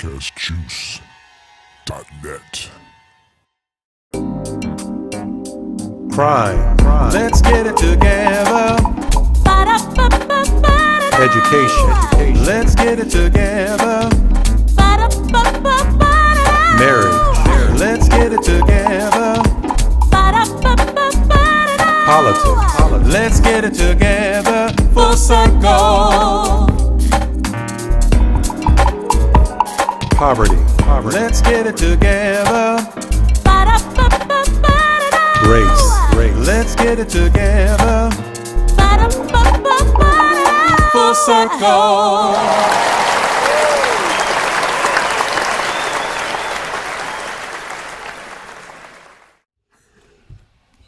podcastjuice.net. Crime. Let's get it together. Education. Let's get it together. Marriage. Let's get it together. Politics. Let's get it together. Full circle. Poverty. Let's get it together. Race. Let's get it together. Full circle.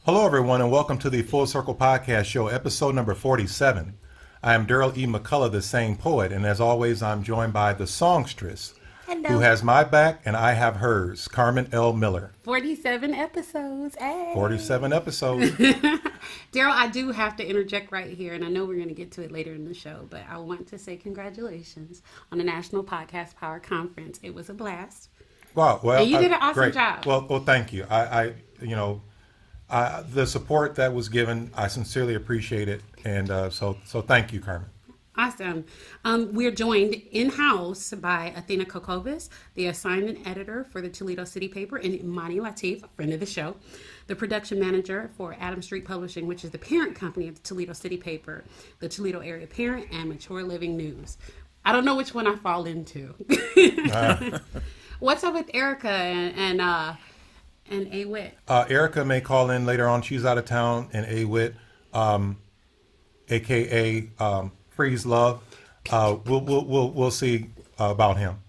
Hello, everyone, and welcome to the Full Circle Podcast Show, episode number 47. I am Darryl E. McCullough, the Sane Poet, and as always, I'm joined by the songstress, who has my back and I have hers, Carmen L. Miller. 47 episodes. Hey. 47 episodes. Darryl, I do have to interject right here, and I know we're going to get to it later in the show, but I want to say congratulations on the National Podcast Power Conference. It was a blast. Wow, well, and you did an awesome great job. Well, thank you. The support that was given, I sincerely appreciate it, and so thank you, Carmen. Awesome. We're joined in-house by Athena Kokovis, the assignment editor for the Toledo City paper, and Imani Latif, a friend of the show, the production manager for Adam Street Publishing, which is the parent company of the Toledo City paper, the Toledo Area Parent, and Mature Living News. I don't know which one I fall into. What's up with Erica and A-Wit? Erica may call in later on. She's out of town, and A-Wit, a.k.a. Freeze Love. We'll see about him.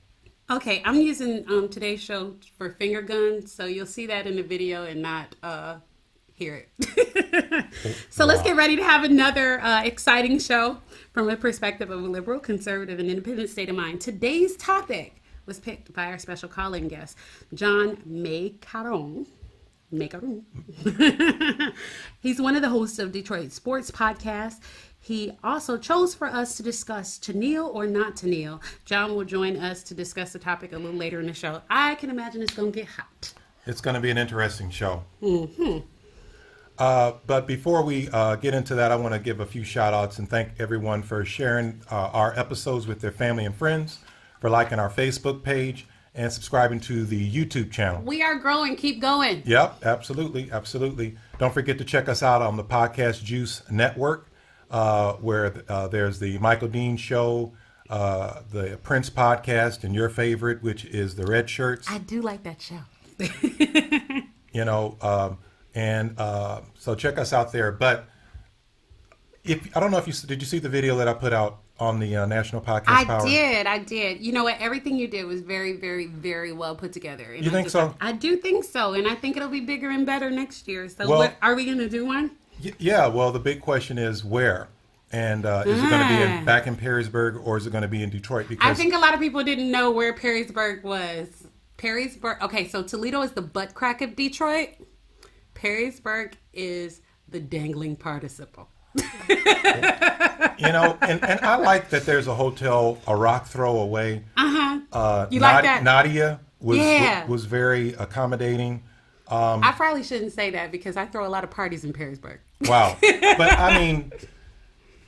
Okay, I'm using today's show for finger guns, so you'll see that in the video and not hear it. So let's get ready to have another exciting show from a perspective of a liberal, conservative, and independent state of mind. Today's topic was picked by our special calling guest, John McCullough. He's one of the hosts of Detroit Sports Podcast. He also chose for us to discuss to kneel or not to kneel. John will join us to discuss the topic a little later in the show. I can imagine it's going to get hot. It's going to be an interesting show. Mm-hmm. But before we get into that, I want to give a few shout outs and thank everyone for sharing our episodes with their family and friends, for liking our Facebook page, and subscribing to the YouTube channel. We are growing. Keep going. Yep, absolutely. Don't forget to check us out on the Podcast Juice Network, where there's the Michael Dean Show, the Prince Podcast, and your favorite, which is the Red Shirts. I do like that show. So check us out there. But I don't know if did you see the video that I put out on the National Podcast Power? I did. You know what? Everything you did was very, very, very well put together. And you think so? I do think so. And I think it'll be bigger and better next year. So are we going to do one? Yeah. Well, the big question is where. And is it going to be back in Perrysburg, or is it going to be in Detroit? Because I think a lot of people didn't know where Perrysburg was. Okay, so Toledo is the butt crack of Detroit. Perrysburg is the dangling participle. And I like that there's a hotel a rock throw away. You like that? Nadia was very accommodating. I probably shouldn't say that because I throw a lot of parties in Perrysburg. Wow. But I mean,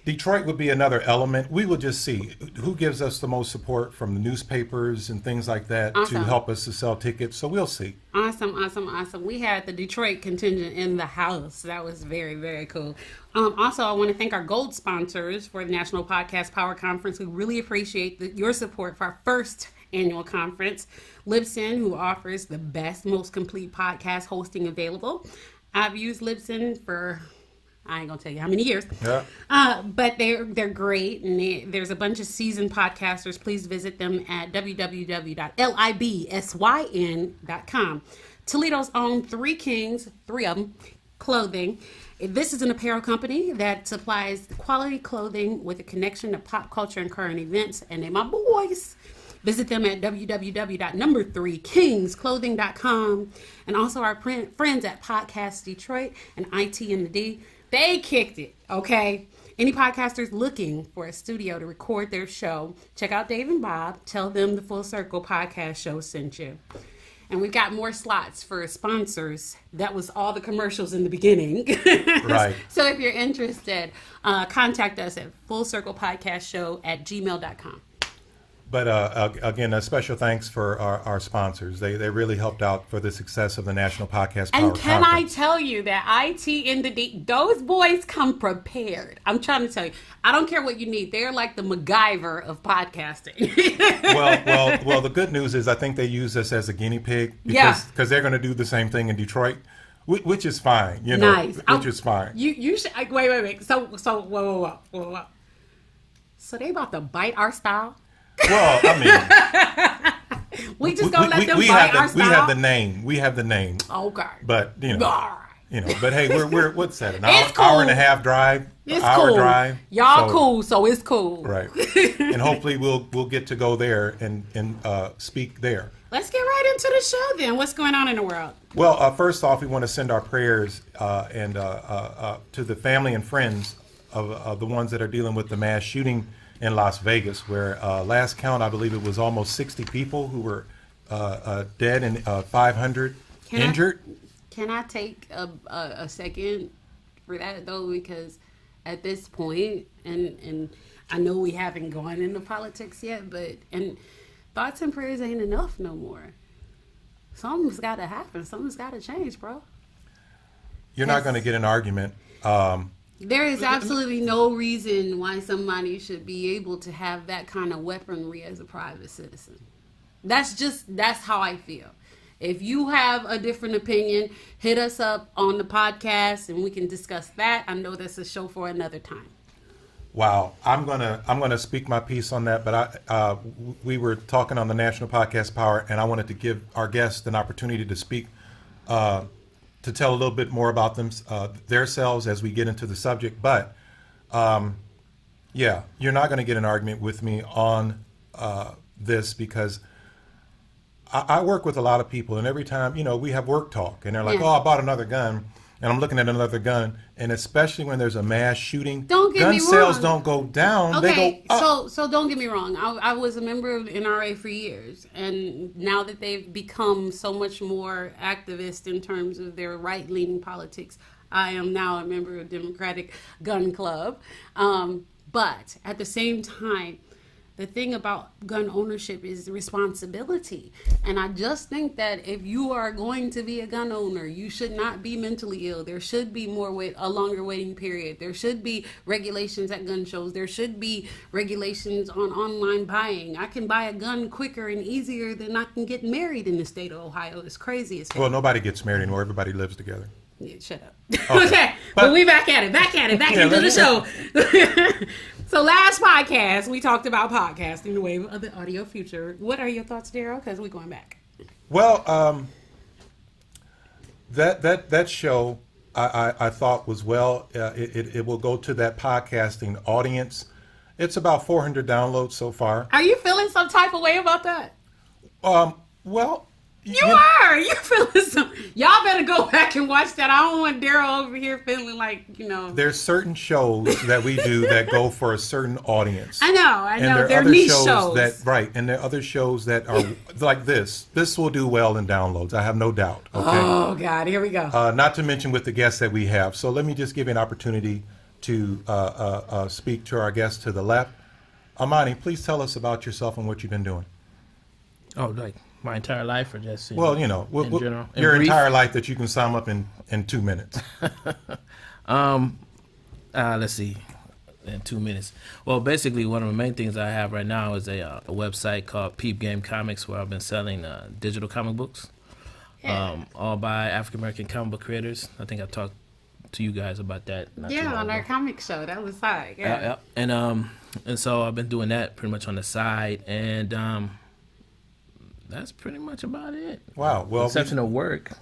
Detroit would be another element. We will just see who gives us the most support from the newspapers and things like that to help us to sell tickets. So we'll see. Awesome. We had the Detroit contingent in the house. That was very, very cool. Also, I want to thank our gold sponsors for the National Podcast Power Conference. We really appreciate your support for our first annual conference. Libsyn, who offers the best, most complete podcast hosting available. I've used Libsyn for, I ain't gonna tell you how many years. Yeah. But they're great, and there's a bunch of seasoned podcasters. Please visit them at www.libsyn.com. Toledo's own Three Kings, three of them, clothing. This is an apparel company that supplies quality clothing with a connection to pop culture and current events, and they're my boys. Visit them at www.3kingsclothing.com. And also our friends at Podcast Detroit and IT in the D. They kicked it, okay? Any podcasters looking for a studio to record their show, check out Dave and Bob. Tell them the Full Circle Podcast Show sent you. And we've got more slots for sponsors. That was all the commercials in the beginning. Right. So if you're interested, contact us at fullcirclepodcastshow@gmail.com. But again, a special thanks for our sponsors. They really helped out for the success of the National Podcast Power And can Conference. I tell you that IT and those boys come prepared. I'm trying to tell you. I don't care what you need. They're like the MacGyver of podcasting. Well, the good news is I think they use us as a guinea pig because they're going to do the same thing in Detroit, which is fine. You know, Nice. Which is fine. You should wait. So whoa. So they about to bite our style? Well, I mean, we just gonna let them bite our style. We have the name. We have the name. Okay. But All right. But hey, we're what's that? An It's cool. hour and a half drive. It's hour cool. drive. Y'all cool, so it's cool. Right. And hopefully we'll get to go there and speak there. Let's get right into the show then. What's going on in the world? Well, first off, we want to send our prayers to the family and friends of the ones that are dealing with the mass shooting in Las Vegas, where last count, I believe it was almost 60 people who were dead and 500 injured. Can I take a second for that, though? Because at this point, and I know we haven't gone into politics yet, but thoughts and prayers ain't enough no more. Something's got to happen. Something's got to change, bro. You're not going to get an argument. There is absolutely no reason why somebody should be able to have that kind of weaponry as a private citizen. That's how I feel. If you have a different opinion, hit us up on the podcast and we can discuss that. I know that's a show for another time. Wow, I'm gonna speak my piece on that, but we were talking on the National Podcast Power, and I wanted to give our guests an opportunity to speak. To tell a little bit more about themselves as we get into the subject. But, you're not going to get an argument with me on this because I work with a lot of people, and every time, we have work talk, and they're like, I bought another gun, and I'm looking at another gun, and especially when there's a mass shooting, gun sales don't go down, okay, they go up. So don't get me wrong. I was a member of NRA for years, and now that they've become so much more activist in terms of their right-leaning politics, I am now a member of Democratic Gun Club. But at the same time, the thing about gun ownership is responsibility. And I just think that if you are going to be a gun owner, you should not be mentally ill. There should be a longer waiting period. There should be regulations at gun shows. There should be regulations on online buying. I can buy a gun quicker and easier than I can get married in the state of Ohio. It's crazy as hell. Well, nobody gets married anymore. Everybody lives together. Yeah, shut up. Okay. But we back at it. Back into the show. So last podcast, we talked about podcasting, the wave of the audio future. What are your thoughts, Darryl? Because we're going back. Well, that show I thought was it will go to that podcasting audience. It's about 400 downloads so far. Are you feeling some type of way about that? Well, you are. You feeling some? Y'all better go back and watch that. I don't want Darryl over here feeling like There's certain shows that we do that go for a certain audience. I know. And They're niche shows. And there are other shows that are like this. This will do well in downloads. I have no doubt. Okay. Oh God, here we go. Not to mention with the guests that we have. So let me just give you an opportunity to speak to our guest to the left. Amani, please tell us about yourself and what you've been doing. Oh, like my entire life, or just in general? Your entire life that you can sum up in 2 minutes. Let's see, in 2 minutes. Well, basically, one of the main things I have right now is a website called Peep Game Comics, where I've been selling digital comic books, all by African American comic book creators. I think I talked to you guys about that. On our comic show, that was high. Yeah. And so I've been doing that pretty much on the side, and that's pretty much about it. Wow. Well, exception of work.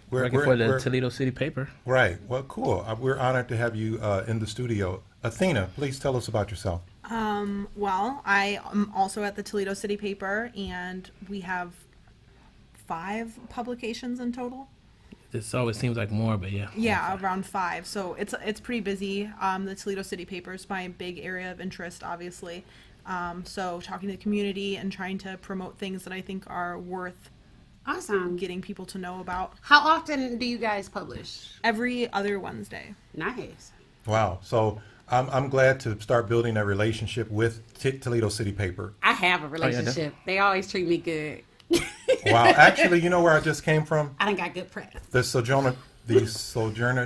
Working for the Toledo City paper. Right. Well, cool. We're honored to have you in the studio. Athena, please tell us about yourself. Well, I am also at the Toledo City paper, and we have 5 publications in total. It always seems like more, but yeah. Yeah, around 5. So it's pretty busy. The Toledo City paper is my big area of interest, obviously. So talking to the community and trying to promote things that I think are worth Awesome. getting people to know about. How often do you guys publish? Every other Wednesday. Nice. Wow. So I'm glad to start building a relationship with Toledo City Paper. I have a relationship. They always treat me good. Wow. Actually, you know where I just came from? I done got good press. The Sojourner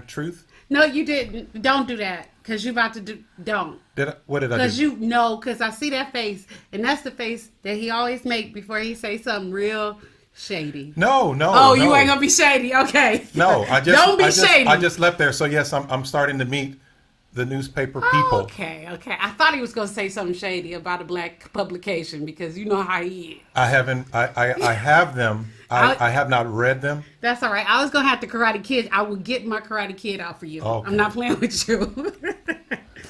Truth. No, you didn't. Don't do that. Because you about to do. Don't. What did I Because do? because I see that face. And that's the face that he always make before he say something real shady. No. Oh, you ain't going to be shady. Okay. No, Don't be shady. I just left there. So yes, I'm starting to meet the newspaper people. Okay. I thought he was going to say something shady about a black publication because you know how he is. I haven't. I have them. I have not read them. That's all right. I was going to have the Karate Kid. I will get my Karate Kid out for you. Okay. I'm not playing with you.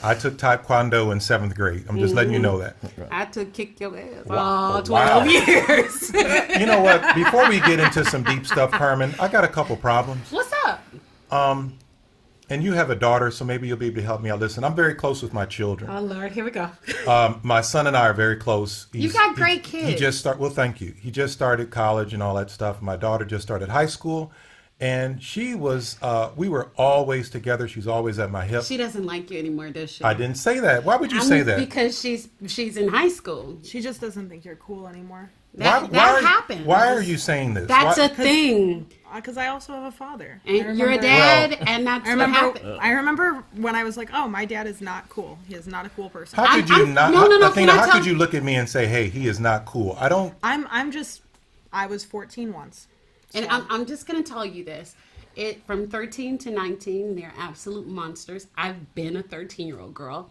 I took Taekwondo in 7th grade. I'm just letting you know that. I took kick your ass Wow. all 12 years. You know what? Before we get into some deep stuff, Carmen, I got a couple problems. What's up? And you have a daughter, so maybe you'll be able to help me out. Listen, I'm very close with my children. Oh, Lord. Here we go. My son and I are very close. You got great kids. He just well, thank you. He just started college and all that stuff. My daughter just started high school. And she was, we were always together. She's always at my hip. She doesn't like you anymore, does she? I didn't say that. Why would you say that? Because she's in high school. She just doesn't think you're cool anymore. That happens. Why are you saying this? That's a thing. Because I also have a father. And you're a dad, and that's what happened. I remember when I was like, oh, my dad is not cool. He is not a cool person. How could you not? No, Athena, how could you look at me and say, hey, he is not cool? I don't. I was 14 once. So. And I'm just going to tell you this. From 13 to 19, they're absolute monsters. I've been a 13-year-old girl.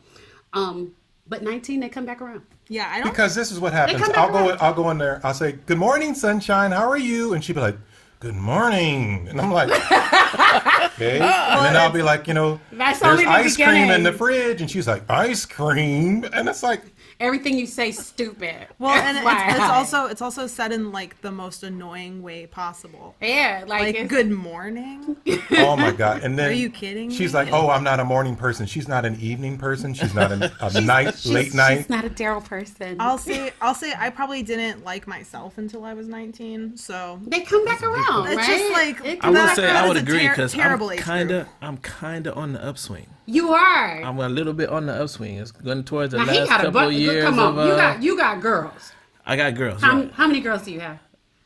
But 19, they come back around. Yeah, I don't. Because this is what happens. I'll go in there. I'll say, good morning, sunshine. How are you? And she'll be like, good morning. And I'm like, okay. And then I'll be like, That's there's only the ice cream beginning. in the fridge. And she's like, ice cream. And it's like, everything you say stupid. Well, and it's also said in like the most annoying way possible. Yeah, like good morning. oh my god! And then are you kidding? She's me? like, oh, I'm not a morning person. She's not an evening person. She's not a late night. She's not a Darryl person. I'll say I probably didn't like myself until I was 19. So they come back around. It's right? just like I would say I would a agree because terrible I'm kind of on the upswing. You are. I'm a little bit on the upswing. It's going towards the now, last couple of years. Come on, you got girls. I got girls. How many girls do you have?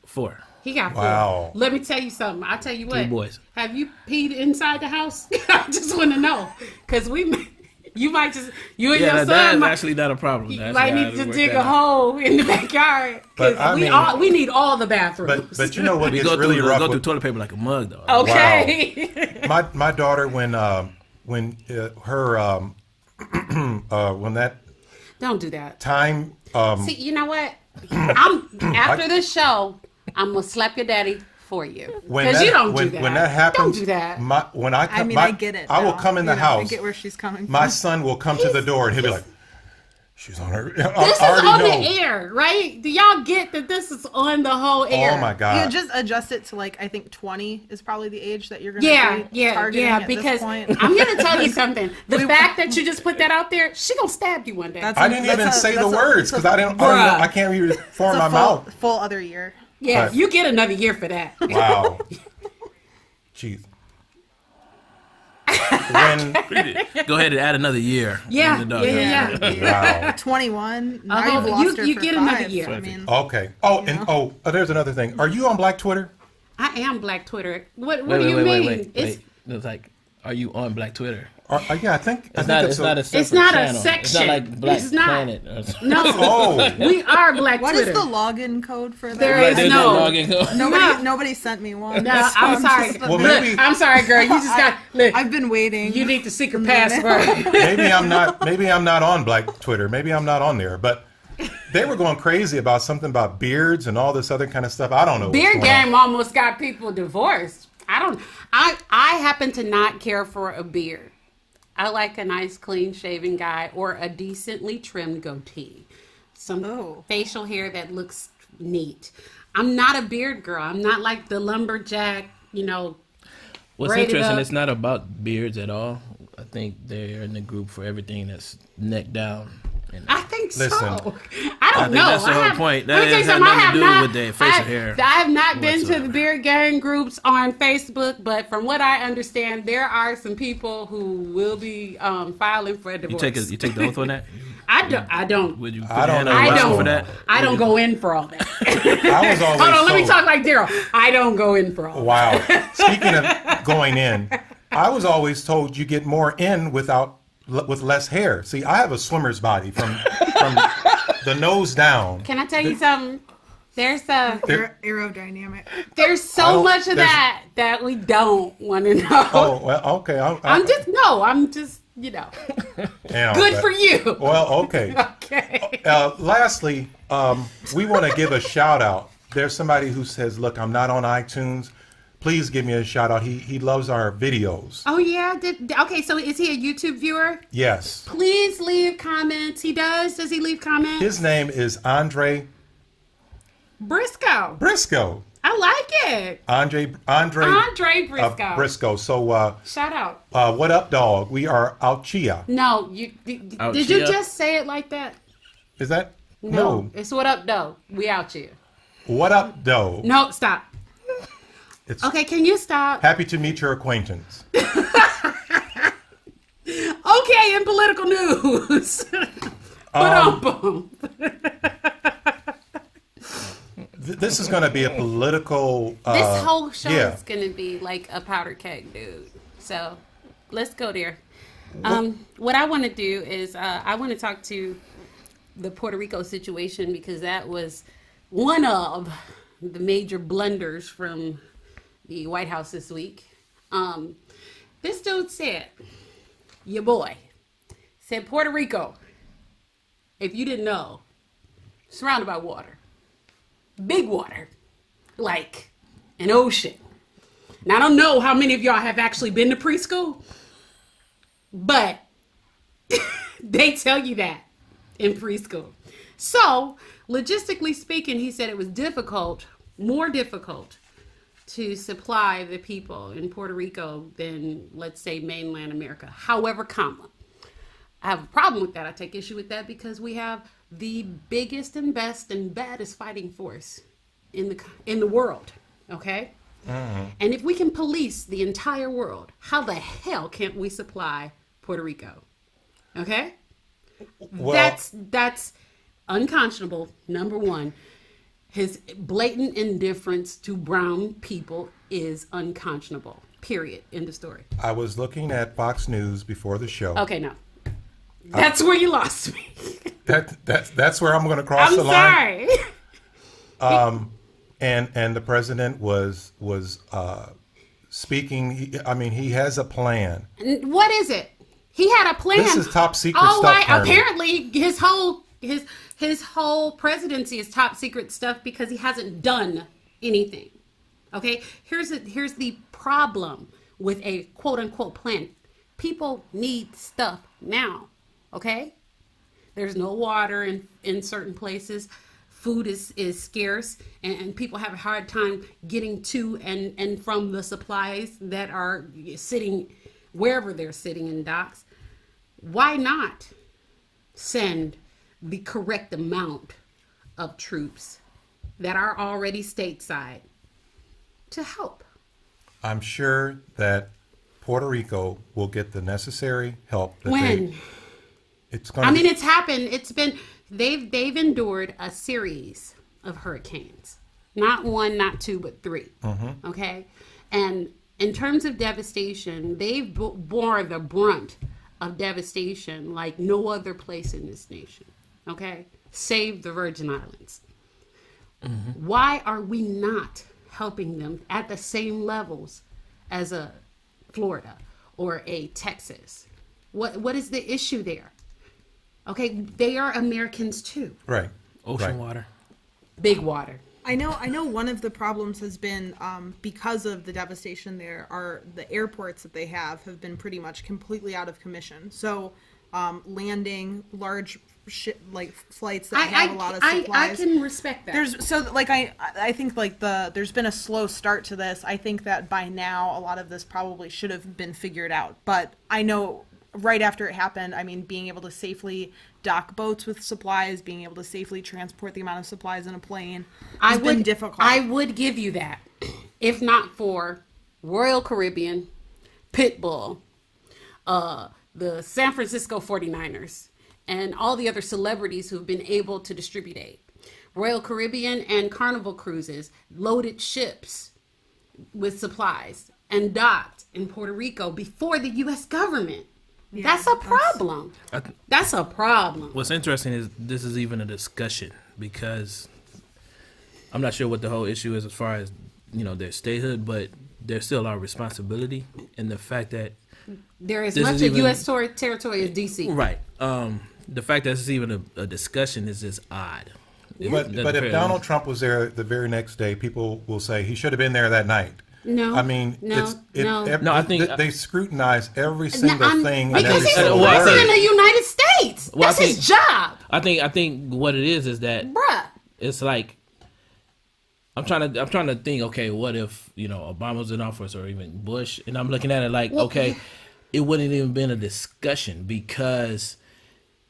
4. He got 4. Wow. Let me tell you something. I'll tell you what. 3 boys. Have you peed inside the house? I just want to know. Because you might just, you and your son. That's actually not a problem. You might need to dig a hole in the backyard. Because we need all the bathrooms. But you know what gets really rough? We go through toilet paper like a mug, though. Okay. Wow. my daughter, when that don't do that time. See, you know what? After this show, I'm gonna slap your daddy for you because you don't do that. When that happens, don't do that. I get it. I will come in the house. I get where she's coming from. My son will come to the door and he'll be like, "She's on her." This is on the air, right? Do y'all get that this is on the whole air? Oh my god! You just adjust it to like I think 20 is probably the age that you're gonna be targeting at because this point. I'm gonna tell you something. The fact that you just put that out there, she gonna stab you one day. I didn't even say the words because I can't even form my mouth. Full other year. Yeah, but, you get another year for that. Wow. Jeez. Go ahead and add another year. Yeah. Wow. 21. Now you've lost her you for get 5. another year. I mean, okay. There's another thing. Are you on Black Twitter? I am Black Twitter. What do you mean? Wait. It's like, are you on Black Twitter? Yeah, I think it's not a separate It's not channel. a section. It's not like Black It's not. Planet. No. We are Black what Twitter. is the login code for that? There is no login code. Nobody sent me one. No, I'm sorry. Well, I'm sorry, girl. You just got look. I've been waiting. You need the secret password. Maybe I'm not on Black Twitter. Maybe I'm not on there. But they were going crazy about something about beards and all this other kind of stuff. I don't know. Beard game almost got people divorced. I happen to not care for a beard. I like a nice, clean shaven guy or a decently trimmed goatee. Some facial hair that looks neat. I'm not a beard girl. I'm not like the lumberjack, What's braid it interesting, up. it's not about beards at all. I think they're in the group for everything that's neck down. And I think Listen. so. I don't think know. that's the whole point. That let me tell you has something. I nothing have to do not, with their facial hair I have not been to whatsoever. the beard gang groups on Facebook, but from what I understand, there are some people who will be filing for a divorce. you take the oath on that? I don't. Would you put I your don't hand know on the I what's Bible don't. for going that? on. I don't go in for all that. I was always Hold on, let me told- talk like Darryl. I don't go in for all that. Wow. Speaking of going in, I was always told you get more in with less hair. See, I have a swimmer's body from the nose down. Can I tell you something? There's Aerodynamic. there's I so don't- much of there's- that we don't want to know. Oh, well, okay. I'm just Yeah, good but- for you. Well, okay. Okay. Lastly, we want to give a shout out. There's somebody who says, "Look, I'm not on iTunes. Please give me a shout out." He loves our videos. Oh yeah. Okay. So is he a YouTube viewer? Yes. Please leave comments. He does. Does he leave comments? His name is Andre Briscoe. Briscoe. I like it. Andre Briscoe. Briscoe. So, Shout out. what up, dog? We are out chia. No, did you Chia? just say it like that? Is that? No. It's what up, though. We out here. What up, doe? No, stop. It's Okay, can you stop? happy to meet your acquaintance. Okay, in political news. Ba-dum-bum. This is going to be a political. This whole show yeah. is going to be like a powder keg, dude. So let's go there. What I want to do is I want to talk to the Puerto Rico situation because that was one of the major blunders from the White House this week. This dude said, your boy, said Puerto Rico, if you didn't know, surrounded by water. Big water, like an ocean. Now, I don't know how many of y'all have actually been to preschool, but they tell you that in preschool. So, logistically speaking, he said it was more difficult to supply the people in Puerto Rico than, let's say, mainland America. However, I have a problem with that. I take issue with that because we have the biggest and best and baddest fighting force in the world, okay? And if we can police the entire world, how the hell can't we supply Puerto Rico? Okay? Well, That's unconscionable, number one. His blatant indifference to brown people is unconscionable. Period. End of story. I was looking at Fox News before the show. Okay, no. That's where you lost me. That's where I'm going to cross I'm the line. sorry. And the president was speaking. He has a plan. What is it? He had a plan. This is top secret Oh, stuff, right. Carmen. Apparently, his whole presidency is top secret stuff because he hasn't done anything. Okay. Here's the problem with a quote unquote plan. People need stuff now. Okay. There's no water in certain places. Food is scarce, and people have a hard time getting to and from the supplies that are sitting wherever they're sitting in docks. Why not send the correct amount of troops that are already stateside to help? I'm sure that Puerto Rico will get the necessary help. It's going. It's happened. It's been they've endured a series of hurricanes, not one, not two, but three. Okay, and in terms of devastation, they've bore the brunt of devastation like no other place in this nation. Okay, save the Virgin Islands. Why are we not helping them at the same levels as a Florida or a Texas? What is the issue there? Okay, they are Americans too. Right. Ocean water. Big water. I know one of the problems has been because of the devastation there are the airports that they have been pretty much completely out of commission. So landing large like flights that have a lot of supplies. I can respect that. I think like there's been a slow start to this. I think that by now a lot of this probably should have been figured out. But I know right after it happened, I mean, being able to safely dock boats with supplies, being able to safely transport the amount of supplies in a plane has been difficult. I would give you that, if not for Royal Caribbean, Pitbull, the San Francisco 49ers, and all the other celebrities who've been able to distribute aid. Royal Caribbean and Carnival Cruises loaded ships with supplies and docked in Puerto Rico before the U.S. government. Yeah, that's a problem. That's a problem. What's interesting is this is even a discussion because I'm not sure what the whole issue is as far as, their statehood, but there's still our responsibility in the fact that there is much of U.S. territory as D.C. Right. The fact that it's even a discussion is just odd. But if Donald Trump was there the very next day, people will say he should have been there that night. No, I mean, I think they scrutinize every single thing. Because he's the president of the United States. That's his job. I think what it is that it's like I'm trying to think. Okay, what if Obama was in office or even Bush? And I'm looking at it like, okay, it wouldn't even been a discussion because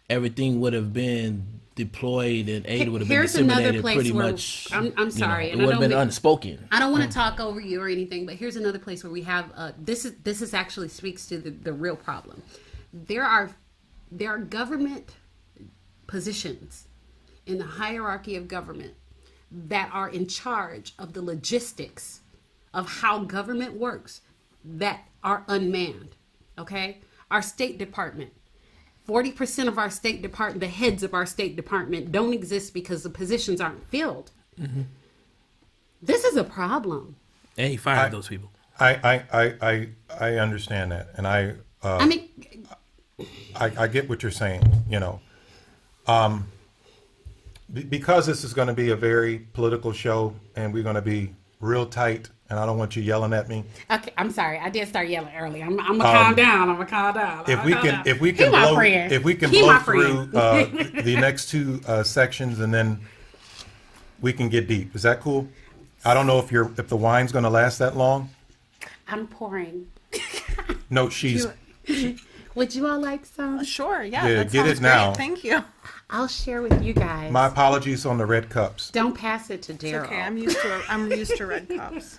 everything would have been deployed and aid would have been disseminated pretty much. I'm sorry, it would have been unspoken. I don't want to talk over you or anything, but here's another place where we have this is actually speaks to the real problem. There are government positions in the hierarchy of government that are in charge of the logistics of how government works that are unmanned. Okay, our State Department. 40% of our State Department, the heads of our State Department, don't exist because the positions aren't filled. Mm-hmm. This is a problem. And he fired those people. I understand that, and I get what you're saying. Because this is going to be a very political show, and we're going to be real tight. And I don't want you yelling at me. Okay, I'm sorry. I did start yelling early. I'm gonna calm down. If we can blow through the next two sections, and then we can get deep. Is that cool? I don't know if the wine's gonna last that long. I'm pouring. No, she's. Would you all like some? Sure. Yeah. Yeah. That get sounds it now. Great. Thank you. I'll share with you guys. My apologies on the red cups. Don't pass it to Darryl. Okay. I'm used to red cups.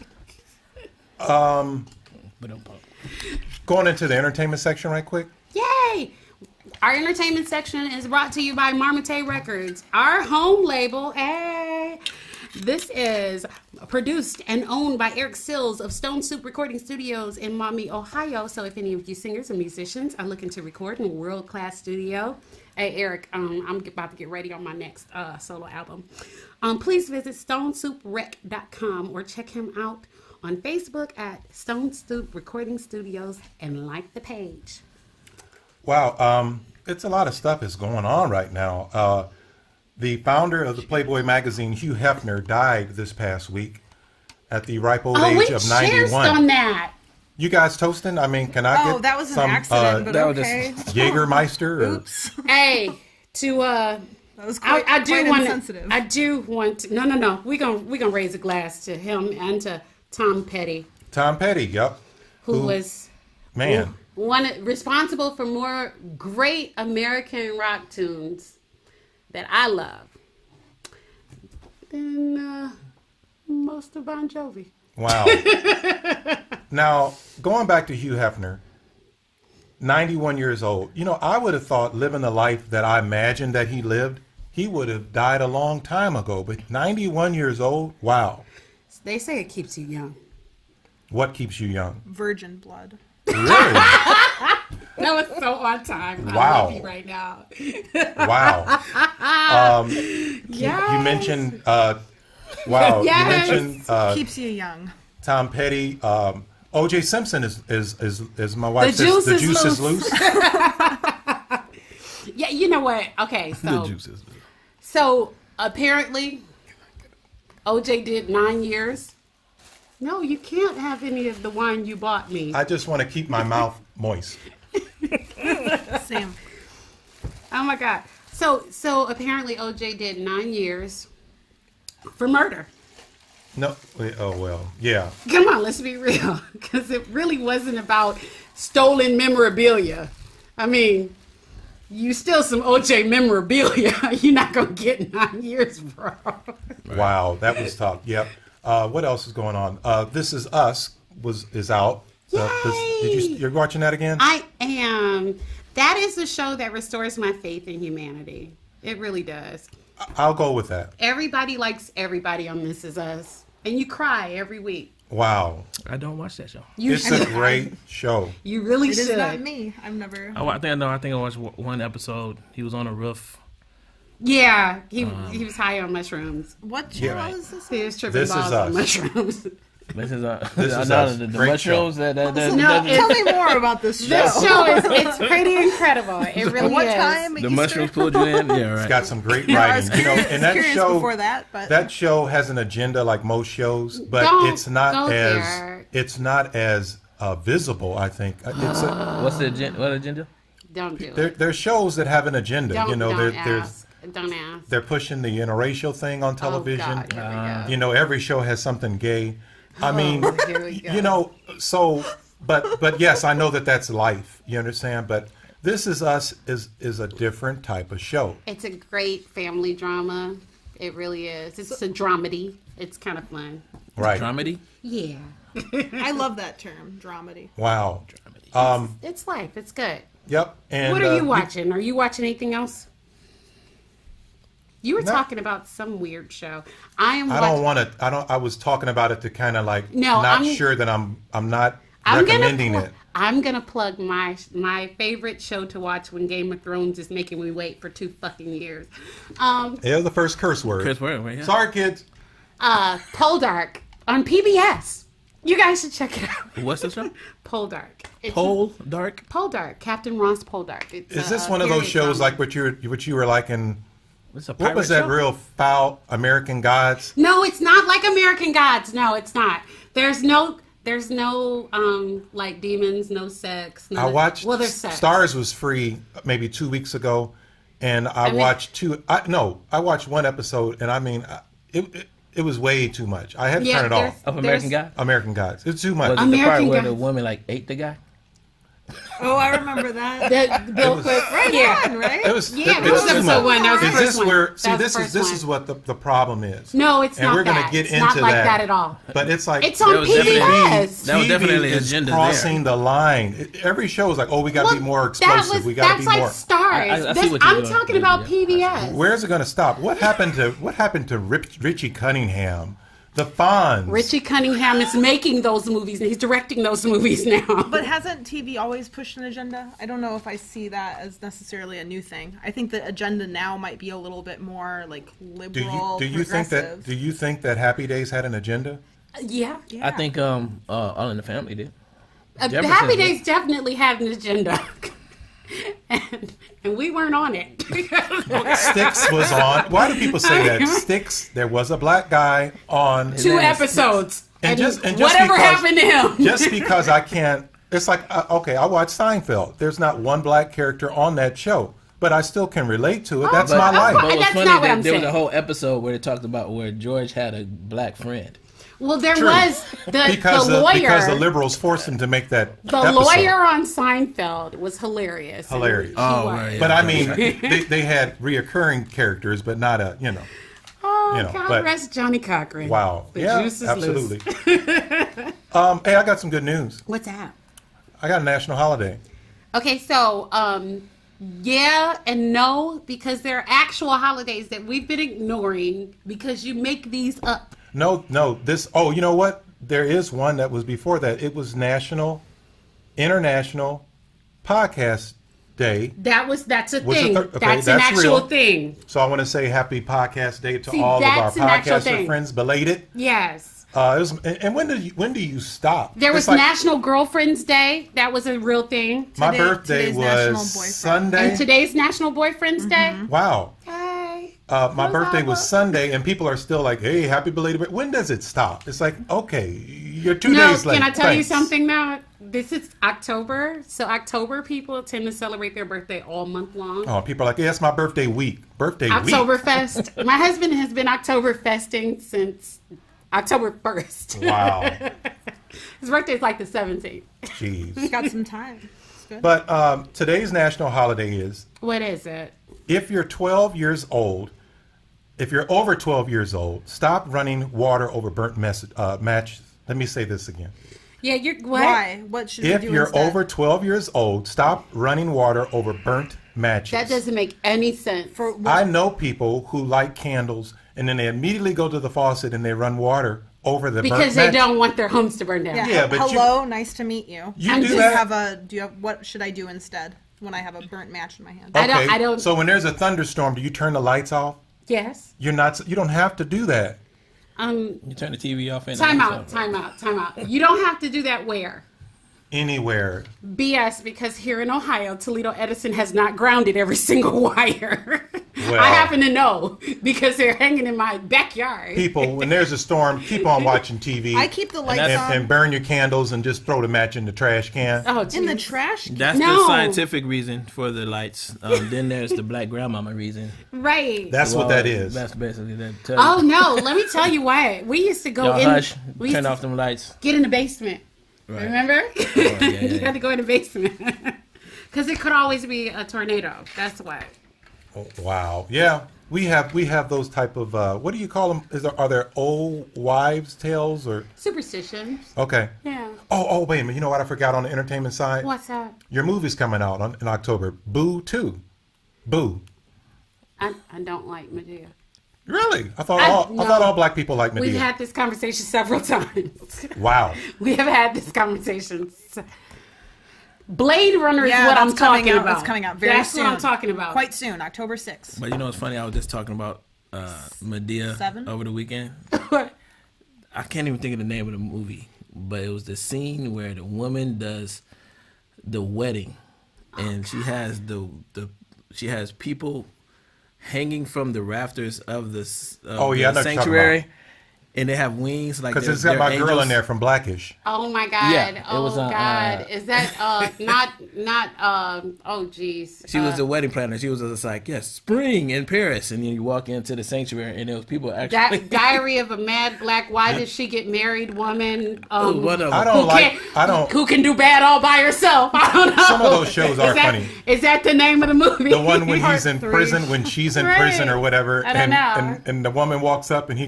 Going into the entertainment section right quick. Yay! Our entertainment section is brought to you by Marmite Records, our home label. Hey! This is produced and owned by Eric Sills of Stone Soup Recording Studios in Maumee, Ohio. So if any of you singers and musicians are looking to record in a world-class studio, hey, Eric, I'm about to get ready on my next solo album. Please visit stonesouprec.com or check him out on Facebook at Stone Soup Recording Studios and like the page. Wow, it's a lot of stuff is going on right now. The founder of the Playboy magazine, Hugh Hefner, died this past week at the ripe old age of 91. Cheers on that. You guys toasting? I mean, can I get that was some an accident, but okay. Jägermeister? Oops. Hey, that was quite insensitive. I do want to. No. We're gonna raise a glass to him and to Tom Petty. Tom Petty, yep. Who was responsible for more great American rock tunes that I love than most of Bon Jovi. Wow. Now, going back to Hugh Hefner, 91 years old. I would have thought living the life that I imagined that he lived, he would have died a long time ago. But 91 years old, wow. They say it keeps you young. What keeps you young? Virgin blood. Really? That was so on time. Wow. I love you right now. Wow. You mentioned, wow. Yes. You mentioned, keeps you young. Tom Petty. O.J. Simpson is my wife the says the juice is loose. Yeah, you know what? Okay, so the juice is loose. So apparently, OJ did 9 years. No, you can't have any of the wine you bought me. I just want to keep my mouth moist. Sam. Oh my God. So apparently OJ did 9 years for murder. No, wait, oh well, yeah. Come on, let's be real, because it really wasn't about stolen memorabilia. I mean, you steal some OJ memorabilia, you're not gonna get 9 years, bro. Wow, that was tough. Yep. What else is going on? This Is Us is out. You're watching that again? I am. That is a show that restores my faith in humanity. It really does. I'll go with that. Everybody likes everybody on This Is Us, and you cry every week. Wow. I don't watch that show. It's a great show. You really It should. is not me. I've never. I think I watched one episode. He was on a roof. Yeah, he was high on mushrooms. What channel right. is this? He was tripping This Is balls on Us. mushrooms. This is Us. the Great mushrooms show. Tell me more about this show. This show it's pretty incredible. It really What is. time? the mushrooms pulled you in. Yeah, right. It's got some great I was writing. And that curious show before that, but that show has an agenda like most shows, but Don't it's not go as there. visible. I think it's What's the agenda? What agenda? Don't do it. there's shows that have an agenda. Don't, don't there's ask. Don't ask. they're pushing the interracial thing on television. Oh, God, here we go. Every show has something gay. I mean, Here we go. so, but yes, I know that that's life. You understand? But This Is Us is a different type of show. It's a great family drama. It really is. It's a dramedy. It's kind of fun. Right. Dramedy? Yeah. I love that term, dramedy. Wow. It's life. It's good. Yep. And What are you watching? Are you watching anything else? You were No. talking about some weird show. I was talking about it to kind of like No, not I'm- sure that I'm not I'm recommending it. I'm gonna plug my favorite show to watch when Game of Thrones is making me wait for 2 fucking years. Yeah, the first curse word. Chris, where? Yeah. Sorry, kids. Poldark on PBS. You guys should check it out. What's this show? Poldark. It's Pole Dark? Poldark. Captain Ross Poldark. It's Is this a one of those period shows drama. like what you were like in? It's a What pirate was that show? real foul American Gods? No, it's not like American Gods. No, it's not. There's no like demons, no sex. I watched. Well, there's sex. Stars was free maybe 2 weeks ago, and I watched I watched one episode, and I mean, it was way too much. I had to turn it off. Of American Guy? American Gods. It's too much. Was it the part American where Guy. the woman like ate the guy? Oh, I remember that. Bill Quick. Right on, right? It was. Yeah, it that was too episode much. one. That was the Is first this one. where? That See, was the this first is one. what the problem is. No, it's And not we're gonna that. get It's into not like that. that at all. But it's like It's on That was definitely- PBS. That was definitely an is agenda crossing there. the line. Every show is like, oh, we got to be more that explosive. was We got to that's be like more. Stars. I see what you're I'm doing. talking about Yeah, PBS. Where's it going to stop? What happened to Richie Cunningham, the Fonz? Richie Cunningham is making those movies and he's directing those movies now. But hasn't TV always pushed an agenda? I don't know if I see that as necessarily a new thing. I think the agenda now might be a little bit more like liberal, do you think progressive. that Happy Days had an agenda? yeah. Yeah. I think All in the Family did. Jefferson Happy did. Days definitely had an agenda. and we weren't on it. Sticks was on. Why do people say that? Sticks. There was a black guy on 2 episodes. And just whatever because- happened to him. Just because I can't. It's like okay, I watch Seinfeld. There's not one black character on that show, but I still can relate to it. That's but- my of life. course. But it was That's funny not what that I'm there was a saying. whole episode where they talked about where George had a black friend. Well, there True. was the because lawyer. because the liberals forced him to make that The episode. lawyer on Seinfeld was hilarious. Hilarious. Oh, was. right, yeah. But I mean, they had reacurring characters, but not a Oh, you know, God but- rest Johnny Cochran. wow. The Yeah, juice is absolutely. loose. Hey, I got some good news. What's that? I got a national holiday. Okay, so yeah and no, because there are actual holidays that we've been ignoring because you make these up. No, this. Oh, you know what? There is one that was before that. It was International Podcast Day. That's a Was it thing. okay, That's an that's actual real. thing. So I want to say Happy Podcast Day to See, all of our that's an actual podcaster thing. friends. Belated. Yes. It was, and when do you stop? There was It's like, National Girlfriend's Day. That was a real thing. my Today- birthday today's National was Boyfriend. Sunday. And today's National Boyfriend's Day. Wow. Hey. My What's birthday up, was bud? Sunday, and people are still like, "Hey, happy belated!" When does it stop? It's like, okay, you're 2 No, days late. can I tell you Thanks. something now? This is October, so October people tend to celebrate their birthday all month long. Oh, people are like, yeah, it's my birthday week. Birthday week. Oktoberfest. My husband has been Oktoberfesting since October 1st. Wow. His birthday is like the 17th. Jeez. He's got some time. It's good. But today's national holiday is, What is it? if you're 12 years old, if you're over 12 years old, stop running water over burnt matches. Let me say this again. Yeah, you're what? Why? What should we If do you're instead? over 12 years old, stop running water over burnt matches. That doesn't make any sense. For I know people who light candles and then they immediately go to the faucet and they run water over the burnt because they match. don't want their homes to burn down. Yeah. Yeah, but hello, nice to meet you. You I'm do just that? Do you have what should I do instead when I have a burnt match in my hand? I don't- So when there's a thunderstorm, do you turn the lights off? Yes. You don't have to do that. You turn the TV off and Time out. You don't have to do that where? Anywhere. BS, because here in Ohio, Toledo Edison has not grounded every single wire. Well- I happen to know because they're hanging in my backyard. People, when there's a storm, keep on watching TV. I keep the lights on and burn your candles and just throw the match in the trash can. Oh, in the geez. trash. That's No. the scientific reason for the lights. Then there's the black grandmama reason. Right. That's what that is. That's basically that. Oh no! Let me tell you why. We used to go Y'all in. hush. We used Turn to off them lights. get in the basement. Right. Remember? yeah, You yeah. had to go in the basement because it could always be a tornado. That's why. Oh, wow. Yeah. We have those type of what do you call them? Are there old wives' tales or Superstitions. okay? Yeah. Oh, wait a minute. You know what I forgot on the entertainment side? What's that? Your movie's coming out in October. Boo 2. Boo. I don't like Medea. Really? I I thought no. all black people like Medea. We've had this conversation several times. Wow. We have had this conversation. Blade Runner is Yeah, what that's I'm coming talking out. about. That's coming out very That's soon. what I'm talking about. Quite soon, October 6th. But you know what's funny? I was just talking about Medea 7? over the weekend. I can't even think of the name of the movie, but it was the scene where the woman does the wedding, and she has she has people hanging from the rafters of the I know what you're talking sanctuary, and they have wings like Because it's they're got my girl angels. in there from Blackish. Oh my God! Yeah, it oh was on, God! Is that oh geez? She was the wedding planner. She was just like, yes, spring in Paris, and then you walk into the sanctuary, and there was people actually. Diary of a Mad Black. Why did she get married? Woman. One of I them. don't Who can do bad all by herself? I don't know. Some of those shows are funny. Is that the name of the movie? The one when Part he's in 3. prison, when she's in Right. prison or whatever, I don't know. and the woman walks up and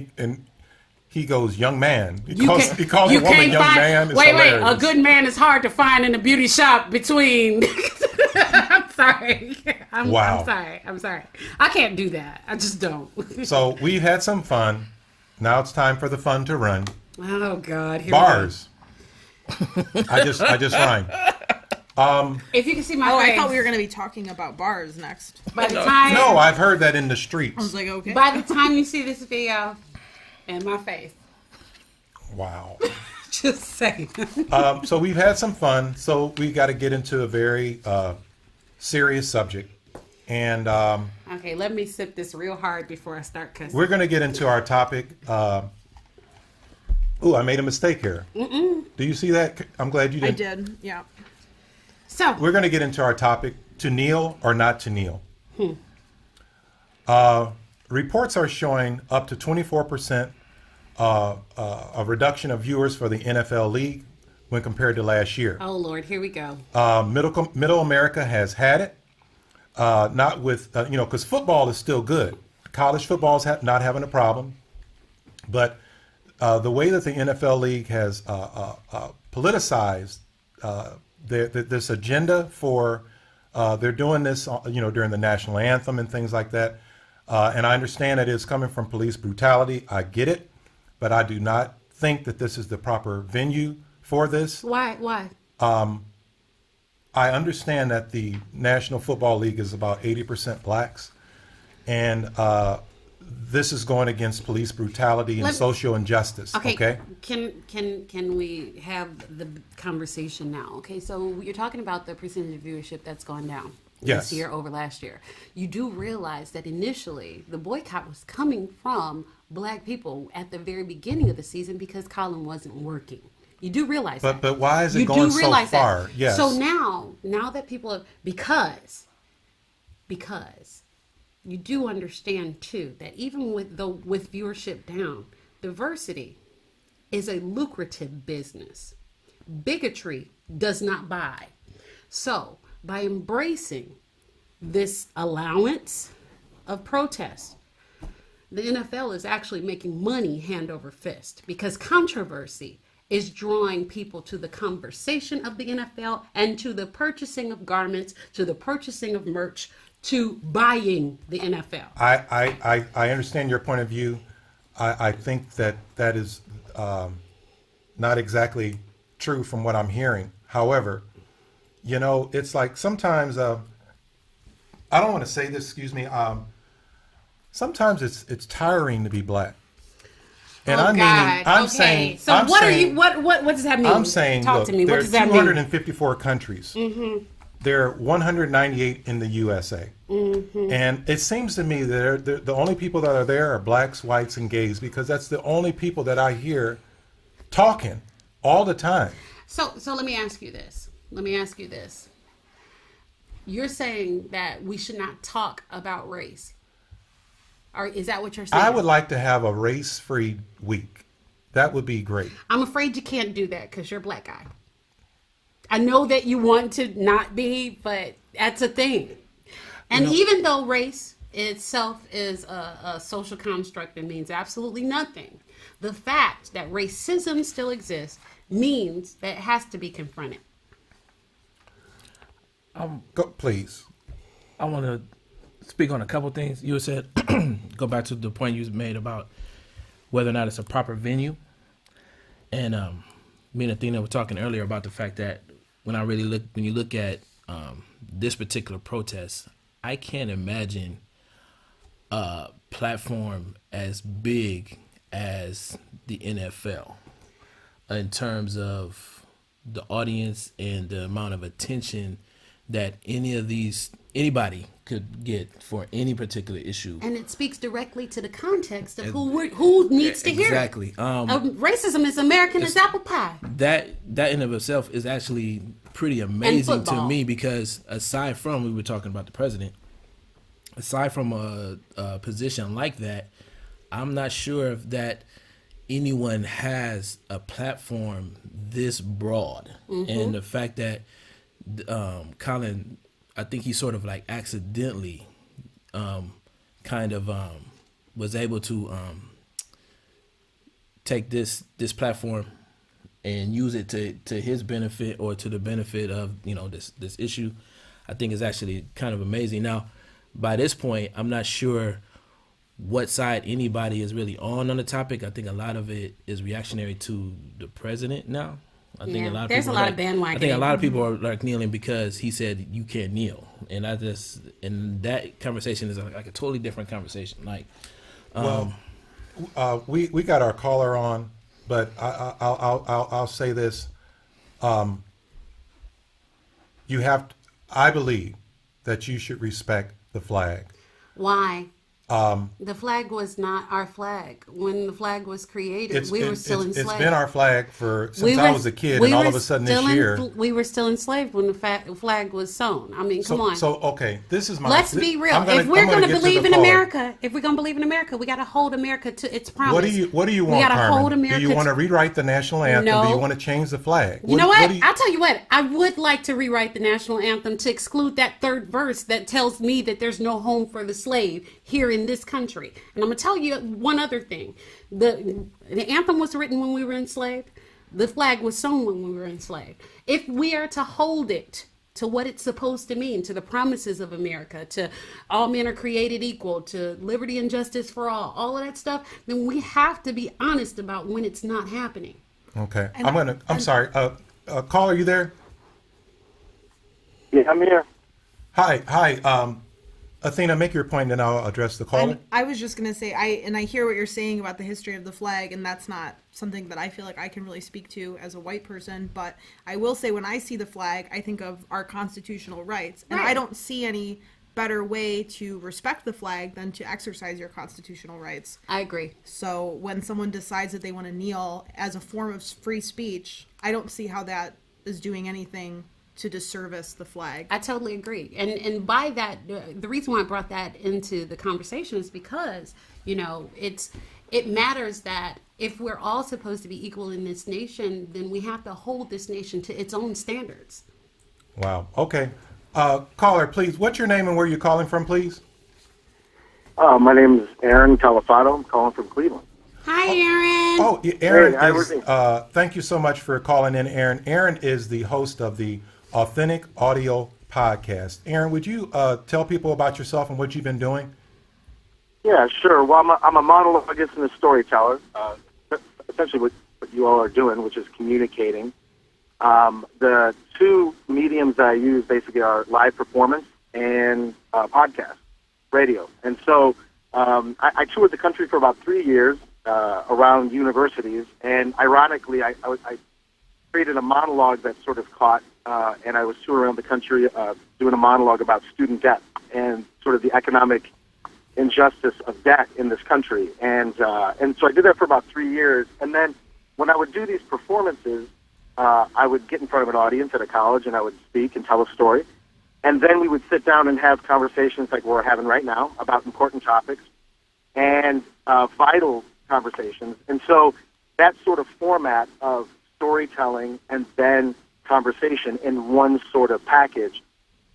he goes, young man. He You calls can- the woman can't young find- man. It's wait, hilarious. a good man is hard to find in a beauty shop between. I'm sorry. Wow. I'm sorry. I can't do that. I just don't. So we've had some fun. Now it's time for the fun to run. Oh God. Here we Bars. I just rhymed. go. If you can see my Oh, face. I thought we were going to be talking about bars next. By the time, No, I've heard that in the I was streets. like, okay. by the time you see this video, and my face, Wow. just saying. So we've had some fun. So we got to get into a very serious subject. And Okay, let me sip this real hard before I start cussing. we're going to get into our topic. I made a mistake here. Do you see that? I'm glad you I did. did, yeah. So, We're going to get into our topic, to kneel or not to kneel. Reports are showing up to 24% a reduction of viewers for the NFL league when compared to last year. oh Lord, here we go. Middle America has had it, not with, because football is still good. College football is not having a problem. But the way that the NFL league has politicized this agenda for, they're doing this, during the national anthem and things like that. And I understand that it's coming from police brutality. I get it. But I do not think that this is the proper venue for this. Why? I understand that the National Football League is about 80% blacks, and this is going against police brutality and social injustice. Okay. Can we have the conversation now? Okay, so you're talking about the percentage of viewership that's gone down Yes. this year over last year. You do realize that initially the boycott was coming from black people at the very beginning of the season because Colin wasn't working. You do realize that. But why is it you going do realize so far? That. Yes. So now that people have, because you do understand too that even with viewership down, diversity is a lucrative business. Bigotry does not buy. So by embracing this allowance of protest, the NFL is actually making money hand over fist because controversy is drawing people to the conversation of the NFL and to the purchasing of garments, to the purchasing of merch, to buying the NFL. I understand your point of view. I think that is not exactly true from what I'm hearing. However, it's like sometimes I don't want to say this. Excuse me. Sometimes it's tiring to be black. And I'm saying. So I'm what saying, are you? What does that mean? I'm saying. Talk Look, to me. What does that there are mean? 254 countries. Mm-hmm. There are 198 in the USA. Mm-hmm. And it seems to me that the only people that are there are blacks, whites, and gays because that's the only people that I hear talking all the time. So let me ask you this. You're saying that we should not talk about race. Or is that what you're saying? I would like to have a race-free week. That would be great. I'm afraid you can't do that because you're a black guy. I know that you want to not be, but that's a thing. And even though race itself is a social construct that means absolutely nothing, the fact that racism still exists means that it has to be confronted. Please. I want to speak on a couple things. You said, go back to the point you made about whether or not it's a proper venue. And me and Athena were talking earlier about the fact that when you look at this particular protest, I can't imagine a platform as big as the NFL in terms of the audience and the amount of attention that anybody could get for any particular issue. And it speaks directly to the context of who needs to hear it. Exactly. Racism is American as apple pie. That in of itself is actually pretty amazing to me because aside from, we were talking about the president, aside from a position like that, I'm not sure if that anyone has a platform this broad. Mm-hmm. And the fact that Colin, I think he sort of like accidentally was able to take this platform and use it to his benefit or to the benefit of this issue, I think is actually kind of amazing. Now, by this point, I'm not sure what side anybody is really on the topic. I think a lot of it is reactionary to the president now. I think there's a lot of bandwagon. I think a lot of people are like kneeling because he said you can't kneel, and that conversation is like a totally different conversation. Like, we got our caller on, but I'll say this: I believe that you should respect the flag. Why? The flag was not our flag. When the flag was created, we were still enslaved. It's been our flag since I was a kid, and all of a sudden this year... We were still enslaved when the flag was sewn. I mean, come on. So, okay, this is my... Let's be real. If we're going to believe in America, we got to hold America to its promise. What do you want, Carmen? Do you want to rewrite the national anthem? No. Do you want to change the flag? You know what? I'll tell you what. I would like to rewrite the national anthem to exclude that third verse that tells me that there's no home for the slave here in this country. And I'm going to tell you one other thing. The anthem was written when we were enslaved. The flag was sewn when we were enslaved. If we are to hold it to what it's supposed to mean, to the promises of America, to all men are created equal, to liberty and justice for all of that stuff, then we have to be honest about when it's not happening. Okay. I'm sorry. Caller, you there? Yeah, I'm here. Hi. Athena, make your point, and I'll address the caller. I was just going to say, I hear what you're saying about the history of the flag, and that's not something that I feel like I can really speak to as a white person, but I will say when I see the flag, I think of our constitutional rights, and I don't see any better way to respect the flag than to exercise your constitutional rights. I agree. So when someone decides that they want to kneel as a form of free speech, I don't see how that is doing anything to disservice the flag. I totally agree. And by that, the reason why I brought that into the conversation is because, you know, it matters that if we're all supposed to be equal in this nation, then we have to hold this nation to its own standards. Wow. Okay. Caller, please, what's your name and where you're calling from, please? My name is Aaron Califato. I'm calling from Cleveland. Hi, Aaron. Oh, Aaron Hey, is, thank you so much for calling in, Aaron. Aaron is the host of the Authentic Audio Podcast. Aaron, would you tell people about yourself and what you've been doing? Yeah, sure. Well, I'm a monologuist and a storyteller. Essentially what you all are doing, which is communicating. The two mediums that I use basically are live performance and podcast, radio. And so I toured the country for about 3 years around universities. And ironically, I created a monologue that sort of caught, and I was touring around the country doing a monologue about student debt and sort of the economic injustice of debt in this country. And so I did that for about 3 years. And then when I would do these performances, I would get in front of an audience at a college and I would speak and tell a story. And then we would sit down and have conversations like we're having right now about important topics and vital conversations. And so that sort of format of storytelling and then conversation in one sort of package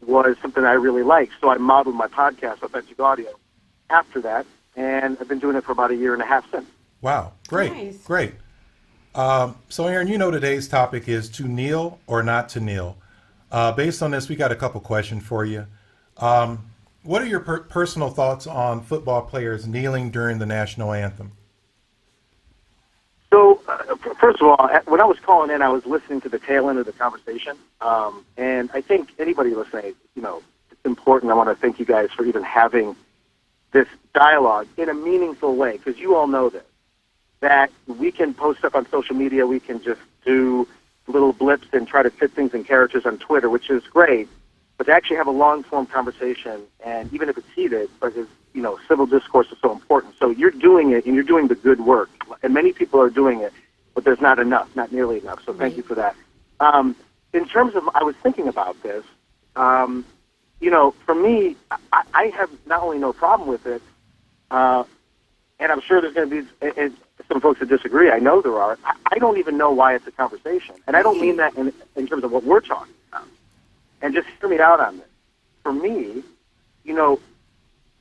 was something I really liked. So I modeled my podcast, Authentic Audio, after that, and I've been doing it for about 1.5 years since. Wow. Great. Nice. Great. So, Aaron, you know today's topic is to kneel or not to kneel. Based on this, we got a couple questions for you. What are your personal thoughts on football players kneeling during the national anthem? So, first of all, when I was calling in, I was listening to the tail end of the conversation, and I think anybody listening, you know, it's important. I want to thank you guys for even having this dialogue in a meaningful way, because you all know this, that we can post stuff on social media, we can just do little blips and try to fit things in characters on Twitter, which is great, but to actually have a long-form conversation, and even if it's heated, but it's, you know, civil discourse is so important. So you're doing it, and you're doing the good work, and many people are doing it, but there's not enough, not nearly enough, so thank you for that. In terms of, I was thinking about this, you know, for me, I have not only no problem with it, and I'm sure there's going to be some folks that disagree. I know there are. I don't even know why it's a conversation. And I don't mean that in terms of what we're talking about. And just hear me out on this. For me, you know,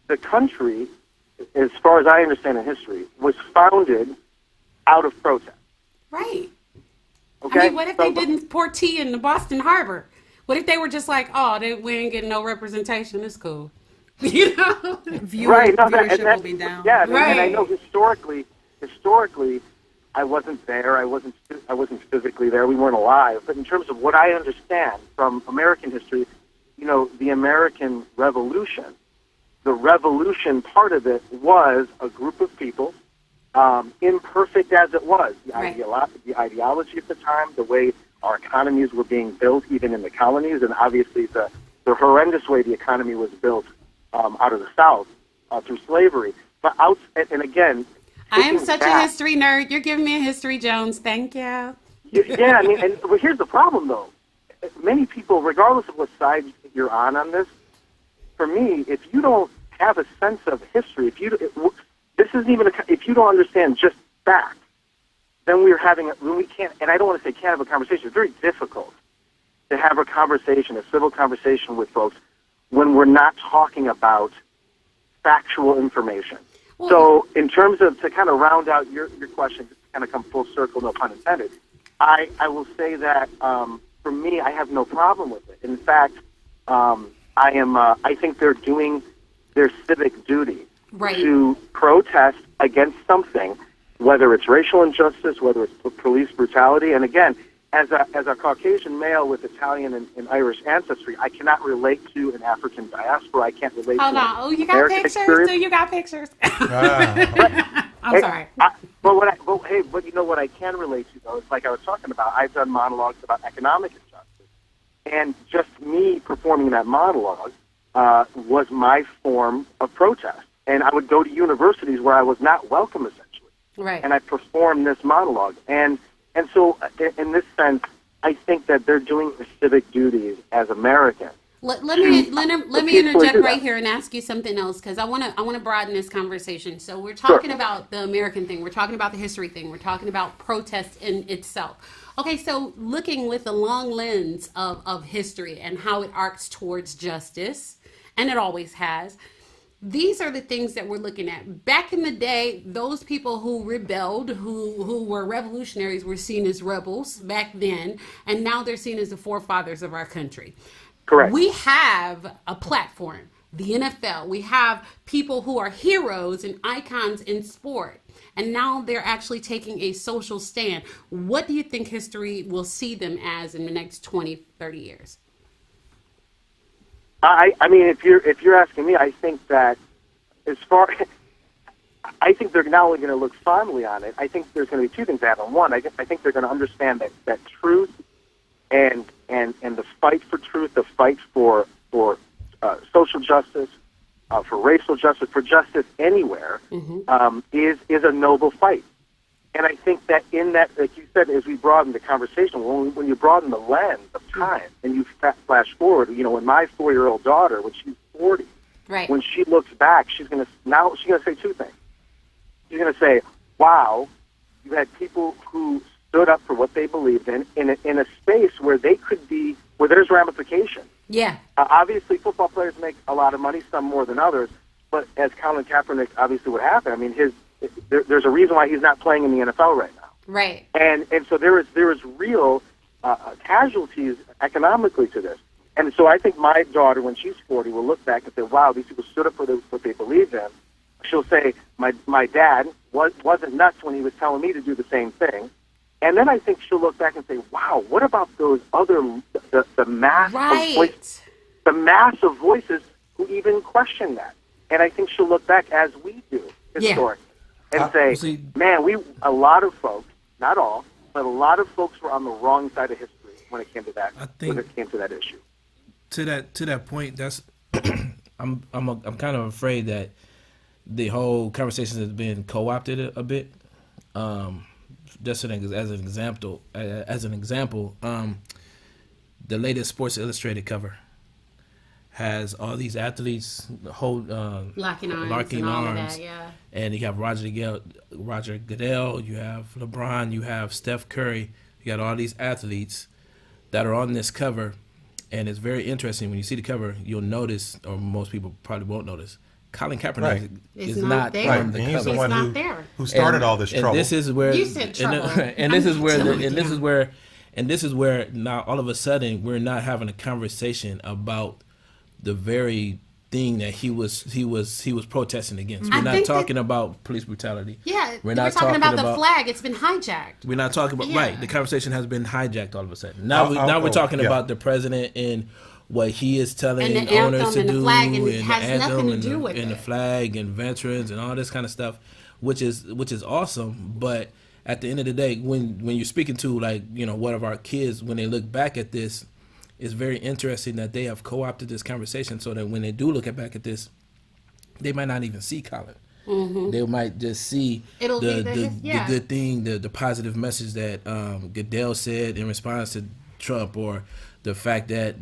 the country, as far as I understand in history, was founded out of protest. Right. Okay? I mean, what if they didn't pour tea in the Boston Harbor? What if they were just like, oh, we ain't getting no representation? It's cool. You know? Right. No, Viewership will be down. Yeah, Right. and I know historically, I wasn't there. I wasn't physically there. We weren't alive. But in terms of what I understand from American history, you know, the American Revolution, the revolution part of it was a group of people, imperfect as it was, the ideology at the time, the way our economies were being built, even in the colonies, and obviously the horrendous way the economy was built out of the South through slavery. But and again, I am such a history nerd. You're giving me a history, Jones. Thank you. Yeah, I mean, but here's the problem, though. Many people, regardless of what side you're on this, for me, if you don't have a sense of history, if you don't understand just facts, then we can't, and I don't want to say can't have a conversation. It's very difficult to have a conversation, a civil conversation with folks when we're not talking about factual information. Well, so in terms of, to kind of round out your question, just to kind of come full circle, no pun intended, I will say that for me, I have no problem with it. In fact, I think they're doing their civic duty to protest against something, whether it's racial injustice, whether it's police brutality. And again, as a Caucasian male with Italian and Irish ancestry, I cannot relate to an African diaspora. I can't relate hold to on. Oh, you got American pictures? experience. Do you got pictures? I'm sorry. But you know what I can relate to, though, is like I was talking about, I've done monologues about economic injustice. And just me performing that monologue, was my form of protest. And I would go to universities where I was not welcome, essentially. Right. And I performed this monologue. And so, in this sense, I think that they're doing their civic duties as Americans. Let me interject right here and ask you something else, because I want to broaden this conversation. So we're talking about the American thing, we're talking about the history thing, we're talking about protest in itself. Okay, so looking with the long lens of history and how it arcs towards justice, and it always has. These are the things that we're looking at. Back in the day, those people who rebelled, who were revolutionaries, were seen as rebels back then, and now they're seen as the forefathers of our country. Correct. We have a platform, the NFL. We have people who are heroes and icons in sport, and now they're actually taking a social stand. What do you think history will see them as in the next 20, 30 years? I mean, if you're asking me, I think that I think they're not only going to look fondly on it. I think there's going to be two things that happen. One, I think they're going to understand that truth and the fight for truth, the fight for social justice, for racial justice, for justice anywhere, is a noble fight. And I think that in that, like you said, as we broaden the conversation, when you broaden the lens of time and you flash forward, when my 4-year-old daughter, when she's 40, right, when she looks back, she's gonna say two things. She's gonna say, "Wow, you had people who stood up for what they believed in a space where they could be, where there's ramification." Yeah. Obviously, football players make a lot of money, some more than others. But as Colin Kaepernick obviously would happen, I mean, there's a reason why he's not playing in the NFL right now. Right. And so there is real casualties economically to this. And so I think my daughter, when she's 40, will look back and say, "Wow, these people stood up for what they believed in." She'll say, "My dad wasn't nuts when he was telling me to do the same thing." And then I think she'll look back and say, "Wow, what about those other the mass of voices, the mass of voices who even question that?" And I think she'll look back as we do historically and say, "Man, a lot of folks, not all, but a lot of folks were on the wrong side of history when it came to that. When it came to that issue." To that point, that's I'm kind of afraid that the whole conversation has been co-opted a bit. Just as an example, the latest Sports Illustrated cover has all these athletes locking arms locking and all arms. Of that, yeah. And you have Roger Goodell, you have LeBron, you have Steph Curry, you got all these athletes that are on this cover. And it's very interesting. When you see the cover, you'll notice, or most people probably won't notice, Colin Kaepernick is not there. on the and cover. he's the one who started all this trouble. And this is where You said trouble. and this is where now all of a sudden we're not having a conversation about the very thing that he was protesting against. We're not talking about police brutality. Yeah, we're not talking about the flag. It's been hijacked. We're not talking about right. The conversation has been hijacked all of a sudden. Now we're talking about the president and what he is telling and the owners to and do, the flag, and the it has anthem, nothing to and do with and the flag and veterans and all this kind of stuff, which is awesome. But at the end of the day, when you're speaking to one of our kids, when they look back at this, it's very interesting that they have co-opted this conversation so that when they do look back at this, they might not even see Colin. Mm-hmm. They might just see the good thing, the positive message that Goodell said in response to Trump, or the fact that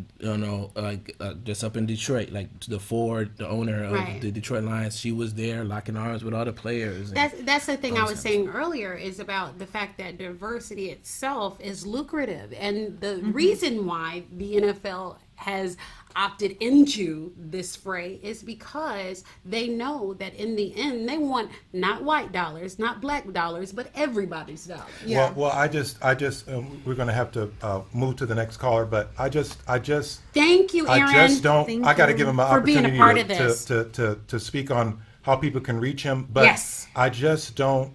just up in Detroit, like the Ford, the owner of the Detroit Lions, she was there locking arms with all the players. That's the thing I was saying earlier, is about the fact that diversity itself is lucrative, and the reason why the NFL has opted into this fray is because they know that in the end they want not white dollars, not black dollars, but everybody's dollars. Yeah. Well, I just we're going to have to move to the next caller, but I just thank you, Aaron. I just don't. I got to give him an opportunity part of this. To speak on how people can reach him. But yes. I just don't.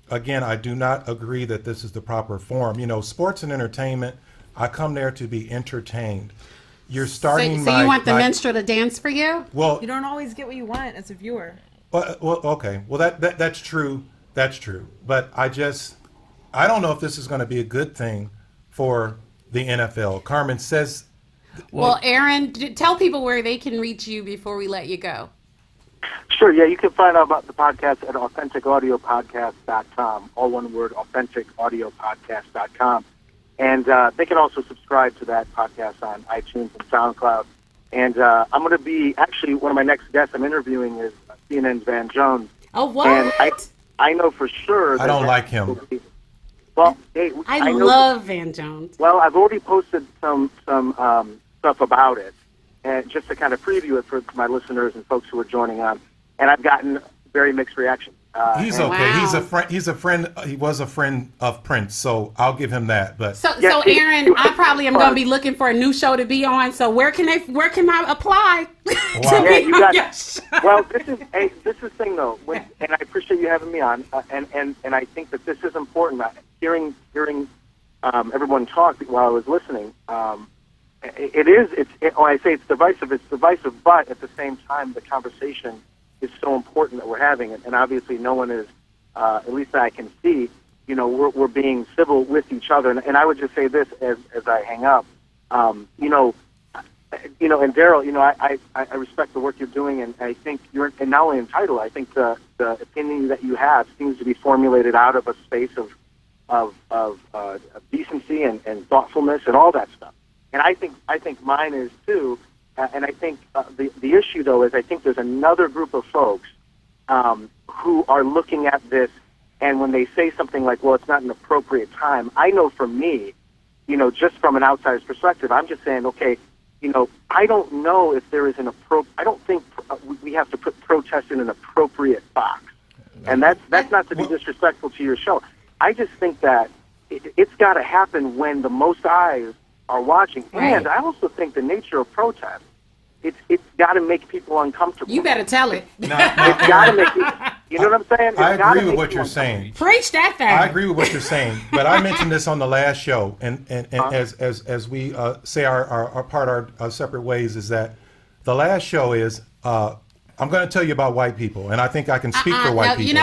Again, I do not agree that this is the proper form. Sports and entertainment. I come there to be entertained. You're starting. So you want the minstrel to dance for you? Well, you don't always get what you want as a viewer. Well, okay. Well, that's true. That's true. But I don't know if this is going to be a good thing for the NFL. Carmen says Well, Aaron, tell people where they can reach you before we let you go. Sure, yeah, you can find out about the podcast at AuthenticAudioPodcast.com, all one word, AuthenticAudioPodcast.com. And they can also subscribe to that podcast on iTunes and SoundCloud. And I'm going to be, actually, one of my next guests I'm interviewing is CNN's Van Jones. Oh, what? And I know for sure. I don't like him. Well, hey, I know love Van Jones. Well, I've already posted some stuff about it, and just to kind of preview it for my listeners and folks who are joining on. And I've gotten very mixed reactions. He's okay. Wow. He's a friend. He's a friend. He was a friend of Prince, so I'll give him that. But So Aaron, I probably am going to be looking for a new show to be on. So where can I apply? Wow. Yeah, you got. Yes. Well, this is the thing though, and I appreciate you having me on. And I think that this is important. Hearing everyone talk while I was listening, when I say it's divisive, but at the same time, the conversation is so important that we're having it, and obviously no one is, at least that I can see, we're being civil with each other. And I would just say this as I hang up, and Darryl, I respect the work you're doing, and I think you're, and not only entitled, I think the opinion that you have seems to be formulated out of a space of decency and thoughtfulness and all that stuff. And I think mine is too. And I think the issue, though, is I think there's another group of folks who are looking at this, and when they say something like, well, it's not an appropriate time, I know for me, just from an outsider's perspective, I'm just saying, okay, I don't know if there is I don't think we have to put protest in an appropriate box. And that's not to be disrespectful to your show. I just think that it's got to happen when the most eyes are watching. Right. And I also think the nature of protest, it's got to make people uncomfortable. You better tell it. It's got to make you know what I'm saying? I agree with what you're saying. Preach that thing. I agree with what you're saying, but I mentioned this on the last show, and as we say our separate ways, is that the last show is I'm going to tell you about white people, and I think I can speak for white people. You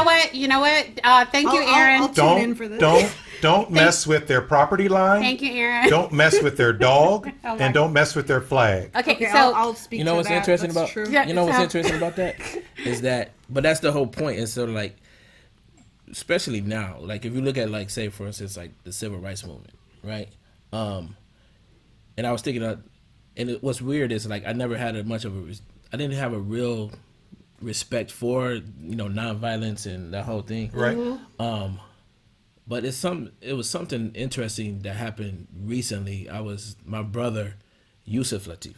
know what? Thank you, Aaron. I'll tune in for this. Don't mess with their property line. Thank you, Aaron. Don't mess with their dog, Oh, and don't mess with their flag. Okay, so I'll speak. You know to what's that. interesting That's about true. Yeah, you know what's so- interesting about that is that, but that's the whole point. It's sort of like, especially now, like if you look at, like, say for instance, like the civil rights movement, right? And I was thinking, what's weird is, like, I never had I didn't have a real respect for nonviolence and that whole thing, Right. but it was something interesting that happened recently. My brother Yusuf Latif.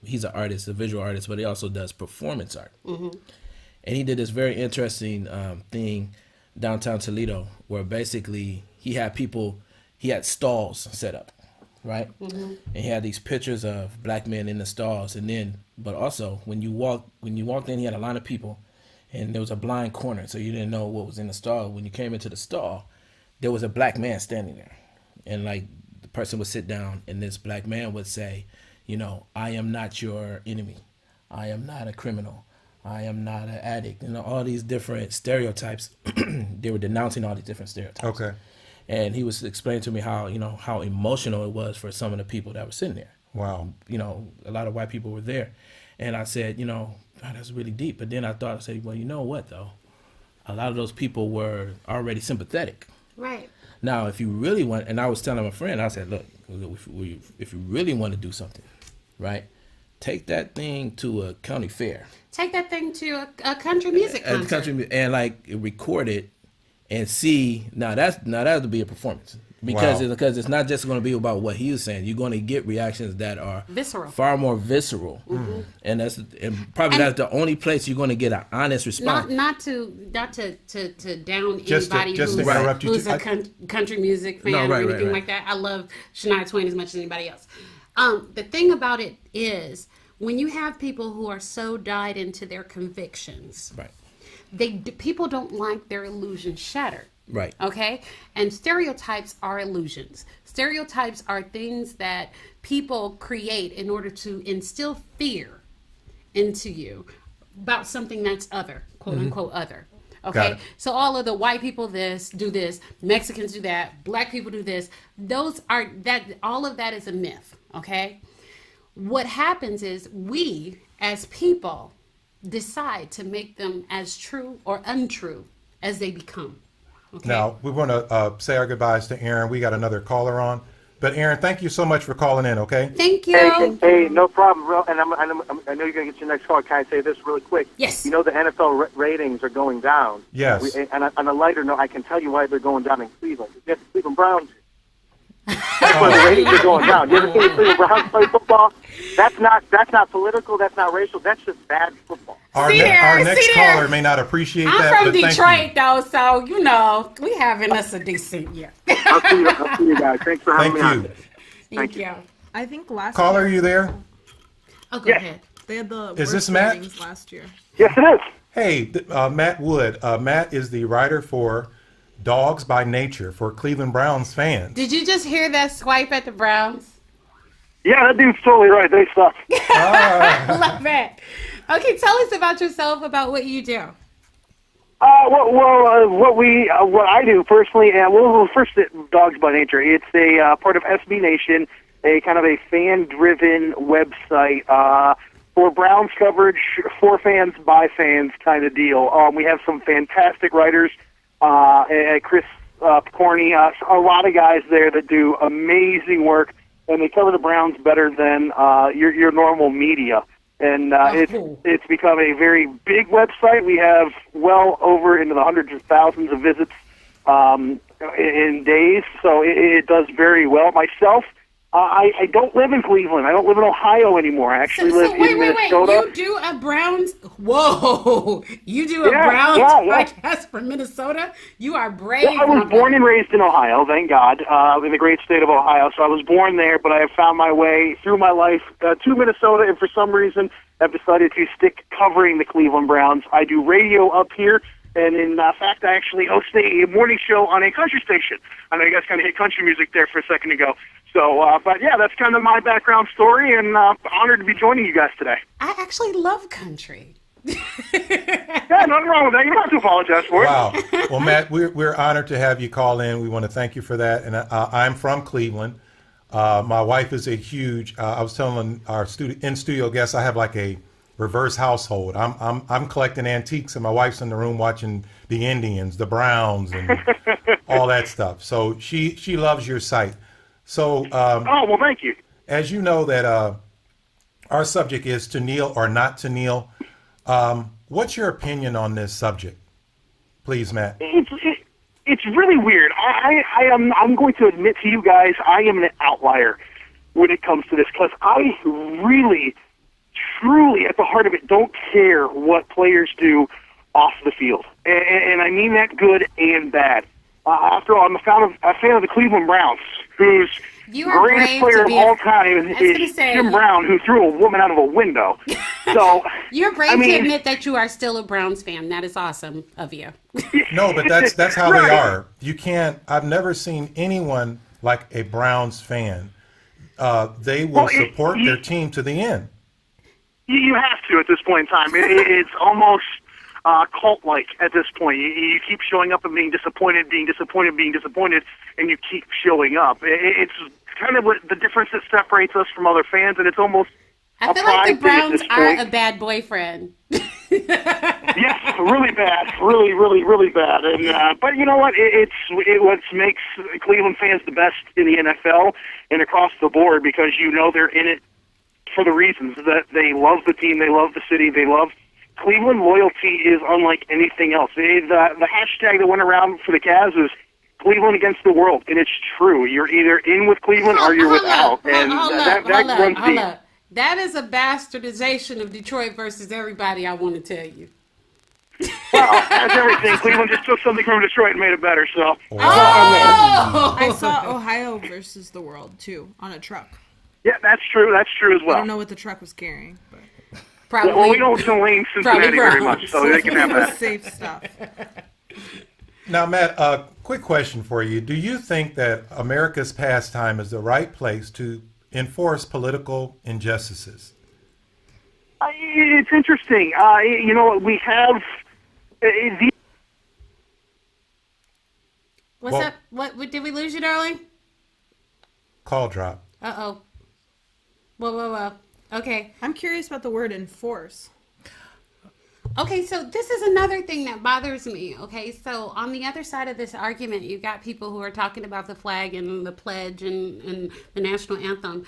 He's an artist, a visual artist, but he also does performance art. And he did this very interesting thing downtown Toledo, where basically he had stalls set up, right? And he had these pictures of black men in the stalls, but also when you walked in, he had a line of people, and there was a blind corner, so you didn't know what was in the stall. When you came into the stall, there was a black man standing there, and like the person would sit down, and this black man would say, I am not your enemy, I am not a criminal, I am not an addict, all these different stereotypes. They were denouncing all these different stereotypes. Okay. And he was explaining to me how emotional it was for some of the people that were sitting there. Wow. A lot of white people were there. And I said, God, that's really deep. But then I said, well, you know what, though? A lot of those people were already sympathetic. right. Now, if you really want, and I was telling my friend, I said, look, if you really want to do something, right, take that thing to a county fair. Take that thing to a country music concert. And like record it and see. Now that would be a performance, because Wow. it's not just going to be about what he was saying. You're going to get reactions that are Visceral. far more visceral, and that's the only place you're going to get an honest response. Not to down Just to- anybody just to who's, interrupt you, who's a country music fan No, right, or anything right. like that. I love Shania Twain as much as anybody else. The thing about it is, when you have people who are so dyed into their convictions, Right. people don't like their illusions shattered. Right. Okay? And stereotypes are illusions. Stereotypes are things that people create in order to instill fear into you about something that's other, quote unquote other. Got Okay, it. so all of the white people do this, Mexicans do that, black people do this. All of that is a myth. Okay, what happens is we as people decide to make them as true or untrue as they become. Okay. Now, we want to say our goodbyes to Aaron. We got another caller on. But Aaron, thank you so much for calling in, okay? Thank you. Hey, no problem, bro. And I know you're going to get your next call. Can I say this really quick? Yes. You know the NFL ratings are going down. Yes. And on a lighter note, I can tell you why they're going down in Cleveland. You have the Cleveland Browns. That's why the ratings are going down. You ever seen the Cleveland Browns play football? That's not political. That's not racial. That's just bad football. Our See there, next see there. caller may not appreciate that, I'm from but thank Detroit, you. though, so you know we having us a decent year. I'll see you guys. Thanks for having Thank me you. on. Thank you. I think last Caller, are year you there? Oh, go Yes. ahead. they had the Is worst this Matt? ratings last year. Yes, it is. Hey, Matt Wood. Matt is the writer for Dogs by Nature for Cleveland Browns fans. Did you just hear that swipe at the Browns? Yeah, that dude's totally right. They suck. I love it. Okay, tell us about yourself, about what you do. What I do personally, first, Dogs by Nature. It's a part of SB Nation, a kind of a fan-driven website for Browns coverage, for fans, by fans kind of deal. We have some fantastic writers, Chris Picorni, a lot of guys there that do amazing work, and they cover the Browns better than your normal media. And it's become a very big website. We have well over into the hundreds of thousands of visits in days, so it does very well. Myself, I don't live in Cleveland. I don't live in Ohio anymore. I actually live in Minnesota. You do a Browns? Whoa! You do a Yeah, Browns yeah. podcast from Minnesota? You are brave. Well, I was born and raised in Ohio, thank God, in the great state of Ohio. So I was born there, but I have found my way through my life to Minnesota, and for some reason, I've decided to stick covering the Cleveland Browns. I do radio up here, and in fact, I actually host a morning show on a country station. I know you guys kind of hit country music there for a second ago. So, but yeah, that's kind of my background story, and honored to be joining you guys today. I actually love country. Yeah, nothing wrong with that. You don't have to apologize for it. Wow. Well, Matt, we're honored to have you call in. We want to thank you for that. And I'm from Cleveland. My wife is a huge. I was telling our in-studio guests I have like a reverse household. I'm collecting antiques, and my wife's in the room watching the Indians, the Browns, and all that stuff. So she loves your site. So Oh, well, thank you. as you know that our subject is to kneel or not to kneel. What's your opinion on this subject, please, Matt? It's really weird. I'm going to admit to you guys, I am an outlier when it comes to this, because I really, truly, at the heart of it, don't care what players do off the field, and I mean that good and bad. After all, I'm a fan of the Cleveland Browns, whose You are greatest brave player to of be all a- time I was gonna is say- Jim Brown, who threw a woman out of a window. So You're brave I mean, to admit that you are still a Browns fan. That is awesome of you. No, but that's how Right. they are. You can't. I've never seen anyone like a Browns fan. They will Well, support their team to the end. You have to at this point in time. It's almost cult-like at this point. You keep showing up and being disappointed, and you keep showing up. It's kind of what the difference that separates us from other fans, and it's almost I a feel like the pride thing at Browns this are point. a bad boyfriend. Yes, really bad, really bad. And but you know what? What makes Cleveland fans the best in the NFL and across the board, because you know they're in it for the reasons that they love the team, they love the city, they love Cleveland. Loyalty is unlike anything else. The hashtag that went around for the Cavs is Cleveland against the world, and it's true. You're either in with Cleveland or you're without, and that runs deep. That is a bastardization of Detroit versus everybody, I want to tell you. Well, as everything, Cleveland just took something from Detroit and made it better. So Oh! I saw Ohio versus the world too on a truck. yeah, that's true. That's true as I well. don't know what the truck was carrying, but Probably, Well, we don't claim Cincinnati very much, so they can have it was that. safe stuff. Now, Matt, a quick question for you. Do you think that America's pastime is the right place to enforce political injustices? It's interesting. You know, we have the Did we lose you, darling? Call drop. Uh-oh. Whoa. Okay. I'm curious about the word enforce. Okay, so this is another thing that bothers me. Okay, so on the other side of this argument, you've got people who are talking about the flag and the pledge and the national anthem.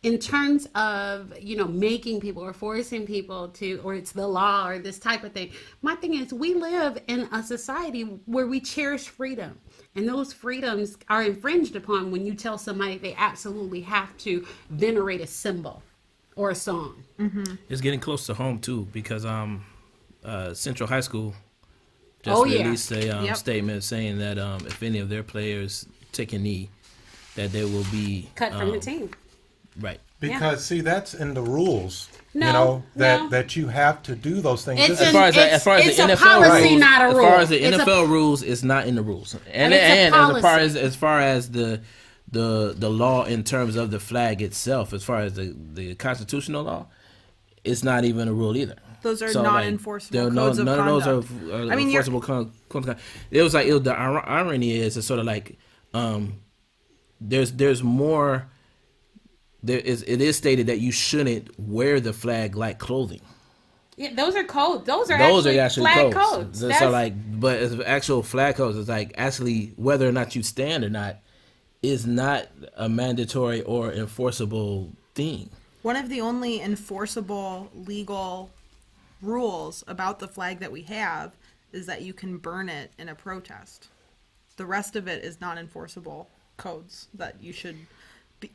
In terms of, making people or forcing people to, or it's the law or this type of thing. My thing is, we live in a society where we cherish freedom. And those freedoms are infringed upon when you tell somebody they absolutely have to venerate a symbol or a song. Mm-hmm. It's getting close to home, too, because Central High School just released a statement saying that if any of their players take a knee, that they will be cut from the team. Right. Because see, that's in the rules. No, that you have to do those things. It's As far as it's the a NFL policy, rules, not a rule. as far as the It's NFL rules, it's not in the rules. And it's a as far as the law in terms of the flag itself, as far as the constitutional law, it's not even a rule either. Those are non-enforceable codes of none conduct. of those are enforceable codes of conduct. It was like the irony is it's sort of like there's more. It is stated that you shouldn't wear the flag like clothing. Yeah, those are codes. Those are actually flag codes. So but as actual flag codes, it's like actually whether or not you stand or not is not a mandatory or enforceable thing. One of the only enforceable legal rules about the flag that we have is that you can burn it in a protest. The rest of it is non-enforceable codes that you should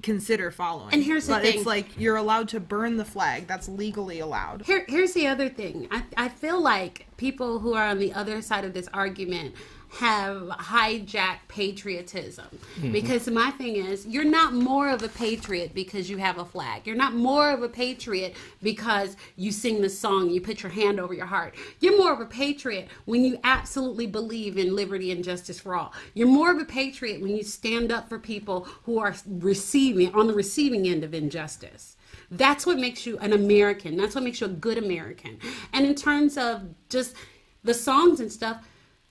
consider following. And here's the thing. It's like you're allowed to burn the flag. That's legally allowed. Here's the other thing. I feel like people who are on the other side of this argument have hijacked patriotism. Mm-hmm. Because my thing is, you're not more of a patriot because you have a flag. You're not more of a patriot because you sing the song, you put your hand over your heart. You're more of a patriot when you absolutely believe in liberty and justice for all. You're more of a patriot when you stand up for people who are on the receiving end of injustice. That's what makes you an American. That's what makes you a good American. And in terms of just the songs and stuff,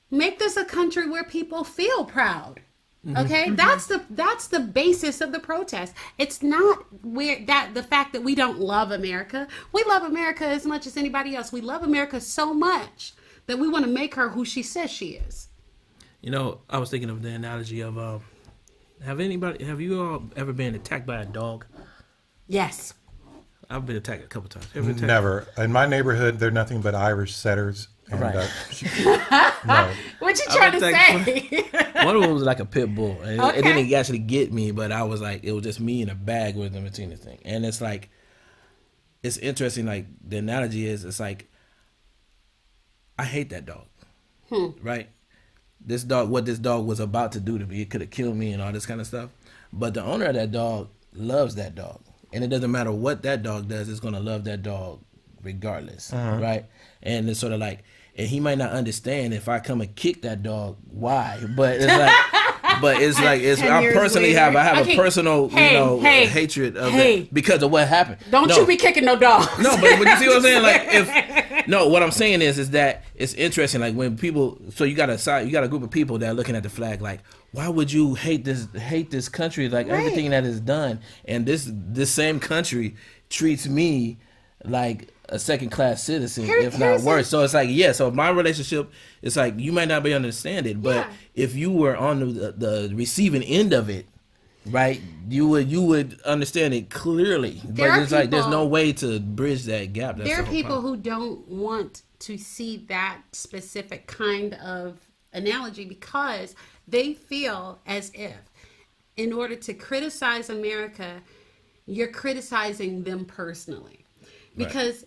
make this a country where people feel proud. Okay, mm-hmm. That's the basis of the protest. It's not the fact that we don't love America. We love America as much as anybody else. We love America so much that we want to make her who she says she is. I was thinking of the analogy of have you all ever been attacked by a dog? Yes. I've been attacked a couple times. Never. In my neighborhood, they're nothing but Irish setters. And, right. No. What you trying to say? One of them was like a pit bull. And it didn't actually get me, but I was like, it was just me in a bag with them between the thing. And it's like, it's interesting. Like the analogy is, it's like, I hate that dog. Right? What this dog was about to do to me, it could have killed me and all this kind of stuff. But the owner of that dog loves that dog. And it doesn't matter what that dog does, it's going to love that dog regardless. Right? And it's sort of like, and he might not understand if I come and kick that dog, why? But it's like, I personally have a personal, hatred of it because of what happened. Don't you be kicking no dogs. No, but you see what I'm saying? Like, what I'm saying is that it's interesting. Like when people, so you got a group of people that are looking at the flag like, why would you hate this country? Like everything that is done, and this same country treats me like a second-class citizen, if not worse. So it's like, so my relationship, it's like, you might not be understand it, but if you were on the receiving end of it, right, you would understand it clearly. But it's like, there's no way to bridge that gap. There are people who don't want to see that specific kind of analogy because they feel as if in order to criticize America, you're criticizing them personally. Because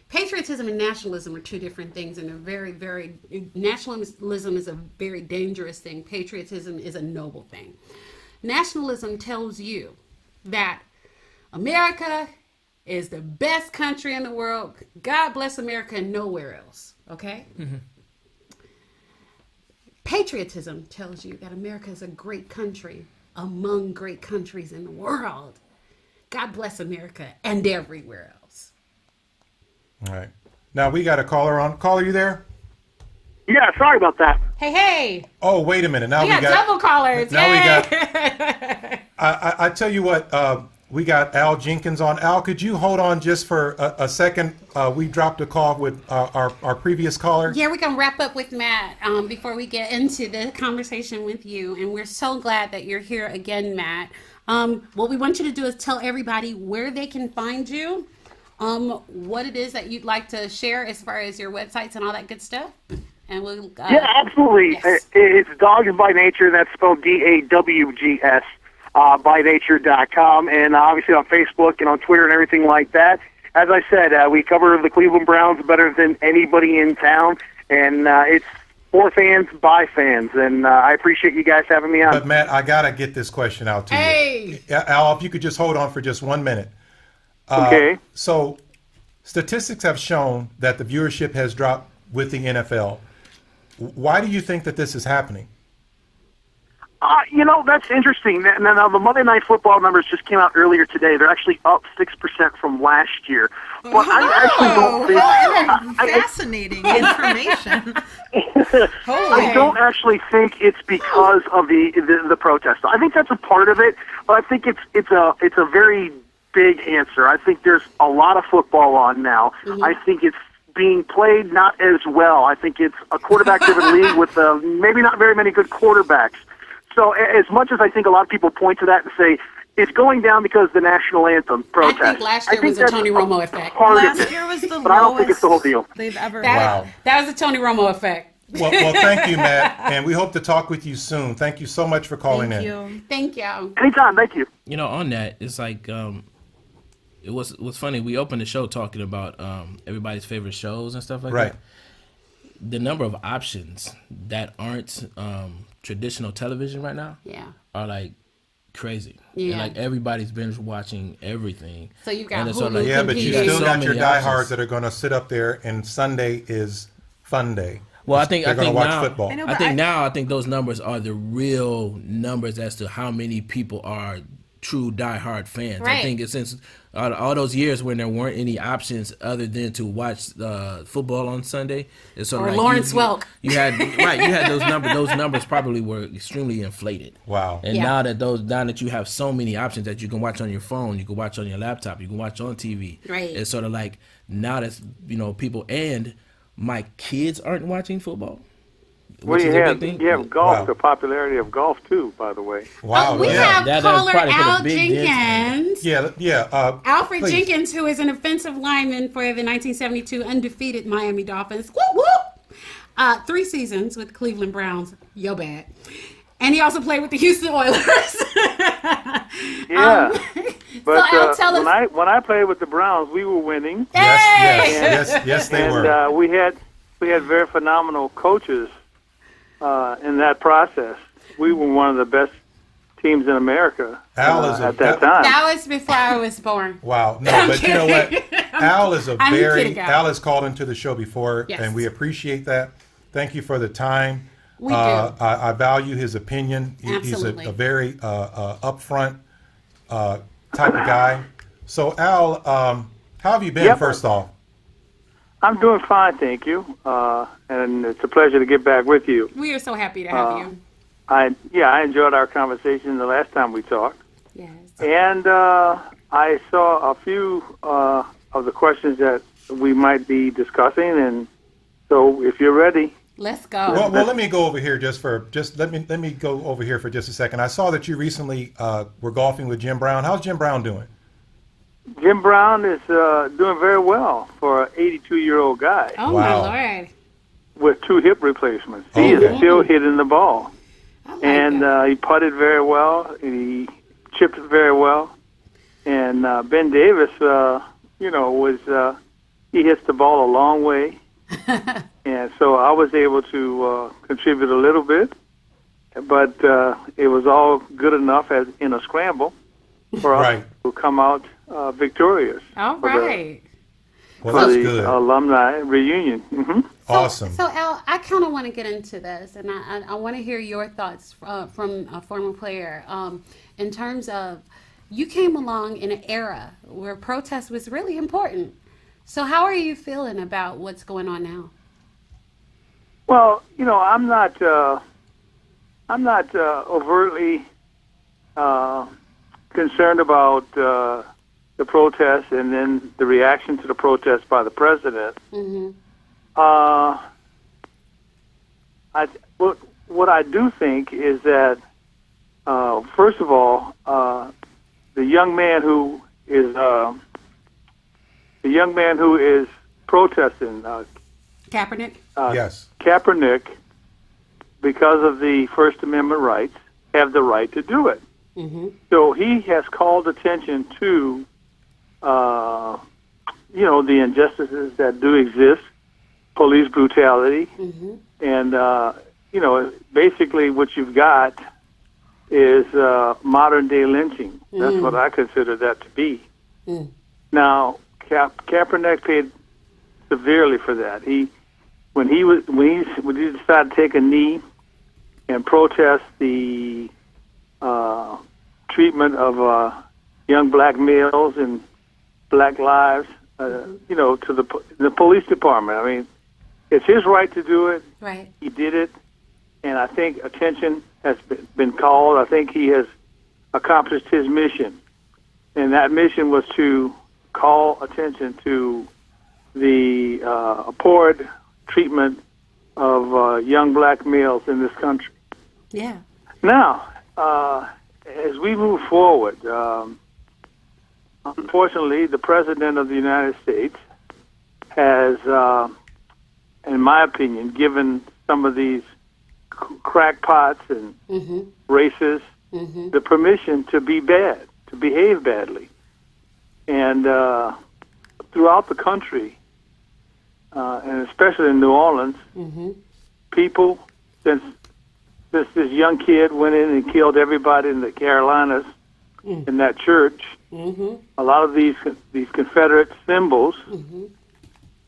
patriotism and nationalism are two different things, and they're very, very. Nationalism is a very dangerous thing. Patriotism is a noble thing. Nationalism tells you that America is the best country in the world. God bless America and nowhere else. Okay. Mm-hmm. Patriotism tells you that America is a great country among great countries in the world. God bless America and everywhere else. All right. Now we got a caller on. Caller, you there? Yeah, sorry about that. Hey. Oh, wait a minute. Now We got double callers. Now we Yay. got. I tell you what. We got Al Jenkins on. Al, could you hold on just for a second? We dropped a call with our previous caller. Yeah, we're going to wrap up with Matt before we get into the conversation with you. And we're so glad that you're here again, Matt. What we want you to do is tell everybody where they can find you, what it is that you'd like to share as far as your websites and all that good stuff. And we'll, Yeah, absolutely. Yes. It's Dogs by Nature. That's spelled DAWGS. Bynature.com, and obviously on Facebook and on Twitter and everything like that. As I said, we cover the Cleveland Browns better than anybody in town, and it's for fans, by fans, and I appreciate you guys having me on. But Matt, I gotta get this question out to you. Al, if you could just hold on for just 1 minute. Okay. So, statistics have shown that the viewership has dropped with the NFL. Why do you think that this is happening? That's interesting. Now, the Monday Night Football numbers just came out earlier today. They're actually up 6% from last year. But I actually don't think... Fascinating information. I don't actually think it's because of the protest. I think that's a part of it, but I think it's a very big answer. I think there's a lot of football on now. Mm-hmm. I think it's being played not as well. I think it's a quarterback-driven league with maybe not very many good quarterbacks. So as much as I think a lot of people point to that and say it's going down because of the national anthem protest. I think last year was a Tony Romo effect. Last year was the lowest but I don't think it's the whole deal. They've ever Wow. That was a Tony Romo effect. Well, thank you, Matt, and we hope to talk with you soon. Thank you so much for calling in. Thank you. Anytime, thank you. On that, it's like it was funny. We opened the show talking about everybody's favorite shows and stuff like that. The number of options that aren't traditional television right now are like crazy. Yeah. And like everybody's binge watching everything. So you've got Hulu, Yeah, but you still so got your many diehards options. that are going to sit up there, and Sunday is fun day. Well, I think they're going to watch now, football. I think those numbers are the real numbers as to how many people are true diehard fans. Right. I think it's since all those years when there weren't any options other than to watch football on Sunday, it's sort Or of like Lawrence Welk. You had those numbers. Those numbers probably were extremely inflated. Wow. And now that you have so many options that you can watch on your phone, you can watch on your laptop, you can watch on TV. Right. It's sort of like now that's people, and my kids aren't watching football. Well, Which you is a have, big thing. you have golf, Wow. the popularity of golf, too, by the way. Wow. We have That caller probably put a Al big dent Jenkins. Yeah. Alfred please. Jenkins, who is an offensive lineman for the 1972 undefeated Miami Dolphins. Whoop, whoop. 3 seasons with Cleveland Browns. Yo bad. And he also played with the Houston Oilers. Yeah. But so Al, tell us. when I played with the Browns, we were winning. Yes, they and were. we had very phenomenal coaches in that process. We were one of the best teams in America Al is at that time. That was before I was born. Wow. No, but you know what? Al is I'm kidding, Al. Al has called into the show before, Yes. and we appreciate that. Thank you for the time. We do. I value his opinion. He's Absolutely. a very upfront type of guy. So, Al, how have you been, Yep. first off? I'm doing fine, thank you. And it's a pleasure to get back with you. We are so happy to have you. I enjoyed our conversation the last time we talked. Yes. And I saw a few of the questions that we might be discussing, and so if you're ready. Let's go. Well, let me go over here let me go over here for just a second. I saw that you recently were golfing with Jim Brown. How's Jim Brown doing? Jim Brown is doing very well for an 82-year-old guy Oh, Wow. my Lord. with 2 hip replacements. He Okay. is still hitting the ball. I like And that. he putted very well. He chipped it very well. And Ben Davis, he hits the ball a long way. And so I was able to contribute a little bit. But it was all good enough as in a scramble for us Right. to come out victorious All for right. Well, for that's the good. alumni reunion. Hmm. Awesome. So Al, I kind of want to get into this, and I want to hear your thoughts from a former player in terms of you came along in an era where protest was really important. So how are you feeling about what's going on now? Well, I'm not overtly concerned about the protests and then the reaction to the protests by the president. What I do think is that, first of all, the young man who is protesting, Kaepernick? Yes. Kaepernick, because of the First Amendment rights, have the right to do it. So he has called attention to, the injustices that do exist, police brutality, and basically what you've got is modern day lynching. That's what I consider that to be. Now, Kaepernick paid severely for that. When he decided to take a knee and protest the treatment of young black males and black lives, to the police department. I mean, it's his right to do it. Right. He did it, and I think attention has been called. I think he has accomplished his mission, and that mission was to call attention to the abhorred treatment of young black males in this country. Yeah. Now, as we move forward, unfortunately, the President of the United States has, in my opinion, given some of these crackpots and racists the permission to be bad, to behave badly. And throughout the country, and especially in New Orleans, people, since this young kid went in and killed everybody in the Carolinas in that church, a lot of these Confederate symbols,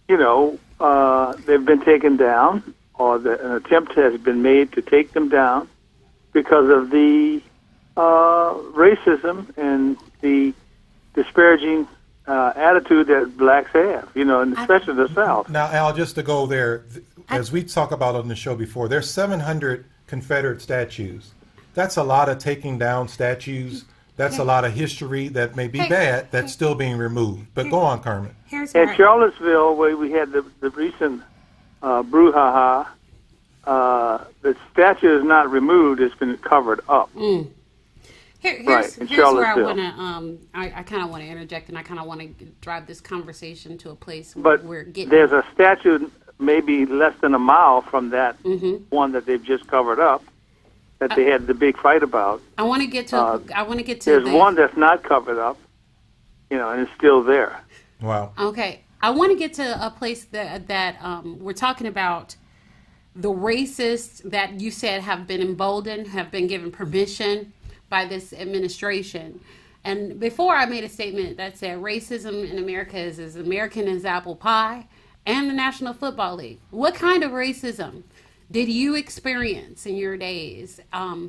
they've been taken down, or an attempt has been made to take them down because of the racism and the disparaging attitude that blacks have, and especially the South. Now, Al, just to go there, as we talk about on the show before, there's 700 Confederate statues. That's a lot of taking down statues. That's a lot of history that may be bad that's still being removed. But go on, Carmen. In Charlottesville, where we had the recent brouhaha, the statue is not removed; it's been covered up. Here's where I want to. I kind of want to interject, and I kind of want to drive this conversation to a place where we're getting. There's a statue maybe less than a mile from that one that they've just covered up, that they had the big fight about. I want to get to. There's one that's not covered up, and it's still there. Wow. Okay, I want to get to a place that we're talking about the racists that you said have been emboldened, have been given permission by this administration. And before I made a statement that said racism in America is as American as apple pie and the National Football League. What kind of racism did you experience in your days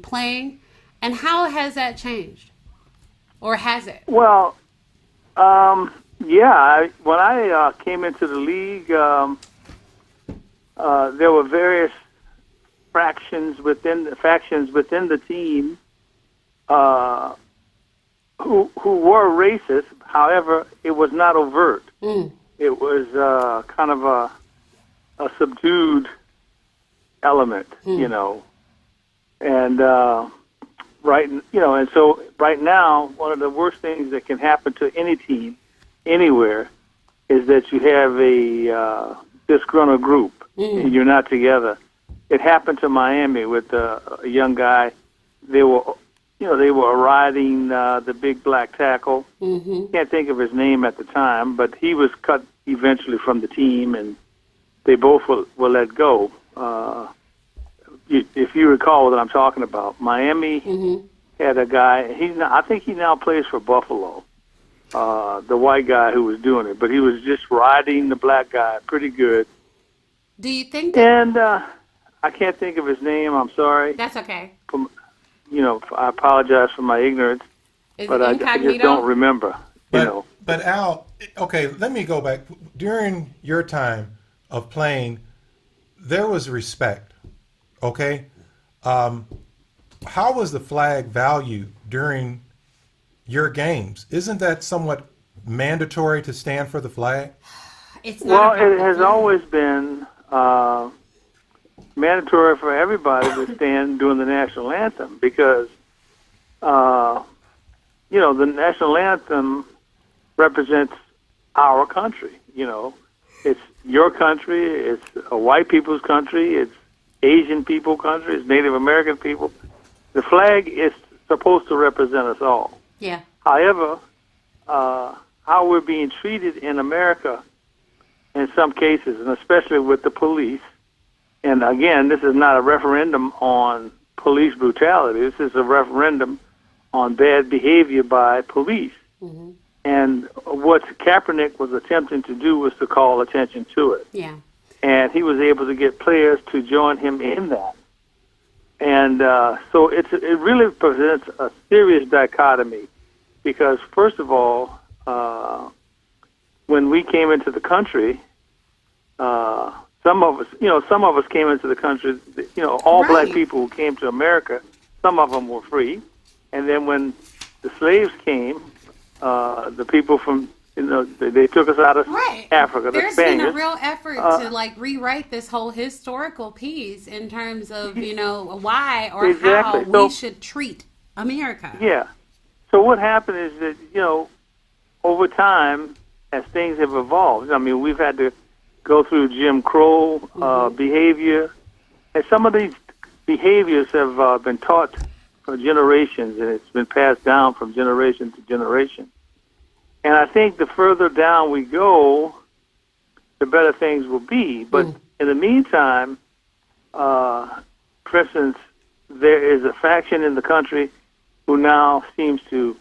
playing, and how has that changed? Or has it? Well, when I came into the league, there were various factions within the team who were racist. However, it was not overt. It was kind of a subdued element, and so right now, one of the worst things that can happen to any team, anywhere, is that you have a disgruntled group and you're not together. It happened to Miami with a young guy. They were riding the big black tackle. Can't think of his name at the time, but he was cut eventually from the team, and they both were let go. If you recall what I'm talking about, Miami had a guy. I think he now plays for Buffalo. The white guy who was doing it, but he was just riding the black guy pretty good. Do you think? And I can't think of his name. I'm sorry. That's okay. I apologize for my ignorance, but I just don't remember. But Al, okay, let me go back. During your time of playing, there was respect. Okay. How was the flag valued during your games? Isn't that somewhat mandatory to stand for the flag? It's not Well, about it has always been mandatory for everybody to stand during the national anthem because, the national anthem represents our country. It's your country. It's a white people's country. It's Asian people country. It's Native American people. The flag is supposed to represent us all. Yeah. However, how we're being treated in America in some cases, and especially with the police, and again, this is not a referendum on police brutality. This is a referendum on bad behavior by police. Mm-hmm. And what Kaepernick was attempting to do was to call attention to it. Yeah. And he was able to get players to join him in that. And so it really presents a serious dichotomy because, first of all, when we came into the country, some of us came into the country, all Right. black people who came to America, some of them were free. And then when the slaves came, the people from, they took us out of Right. Africa, the There's Spaniards. been a real effort to rewrite this whole historical piece in terms of, why or Exactly. how So- we should treat America. Yeah. So what happened is that, over time, as things have evolved, we've had to go through Jim Crow behavior. And some of these behaviors have been taught for generations, and it's been passed down from generation to generation. And I think the further down we go, the better things will be. But in the meantime, for instance, there is a faction in the country who now seems to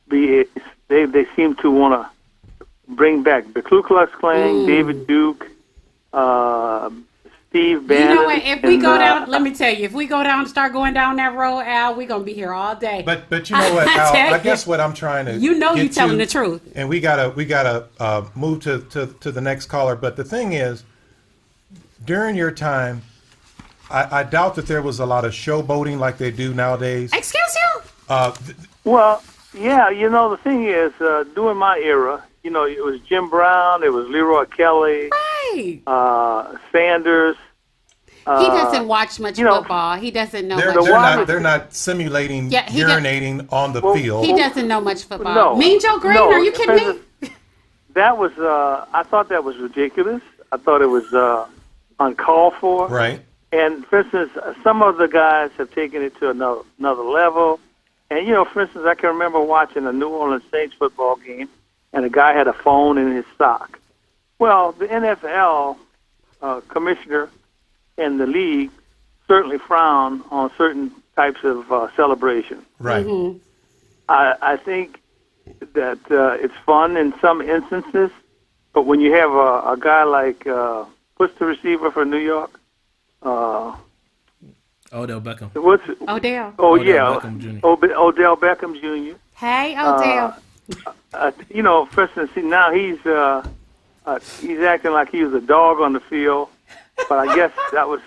be, they seem to want to bring back the Ku Klux Klan, David Duke, Steve Bannon. You know what? If we go down, let me tell you, if we go down, start going down that road, Al, we're gonna be here all day. But you know what, Al? I guess what I'm trying to you get telling to- the truth. And we gotta move to the next caller. But the thing is, during your time, I doubt that there was a lot of showboating like they do nowadays. Excuse you? Well, yeah, the thing is, during my era, it was Jim Brown, it was Leroy Kelly, Right. Sanders. He doesn't watch much football. He doesn't know much. They're not simulating Yeah, he urinating on the field. He doesn't know much football. No. Mean Joe Green? No, Are you kidding me? That was, I thought that was ridiculous. I thought it was uncalled for. Right. And, for instance, some of the guys have taken it to another level. And, for instance, I can remember watching a New Orleans Saints football game, and a guy had a phone in his sock. Well, the NFL commissioner and the league certainly frown on certain types of celebration. Right. Mm-hmm. I think that it's fun in some instances, but when you have a guy like, what's the receiver for New York? Odell Beckham. What's Odell. Oh, Odell yeah. Beckham Jr. Odell Beckham Jr. Hey, Odell. For instance, now he's acting like he was a dog on the field, but I guess that was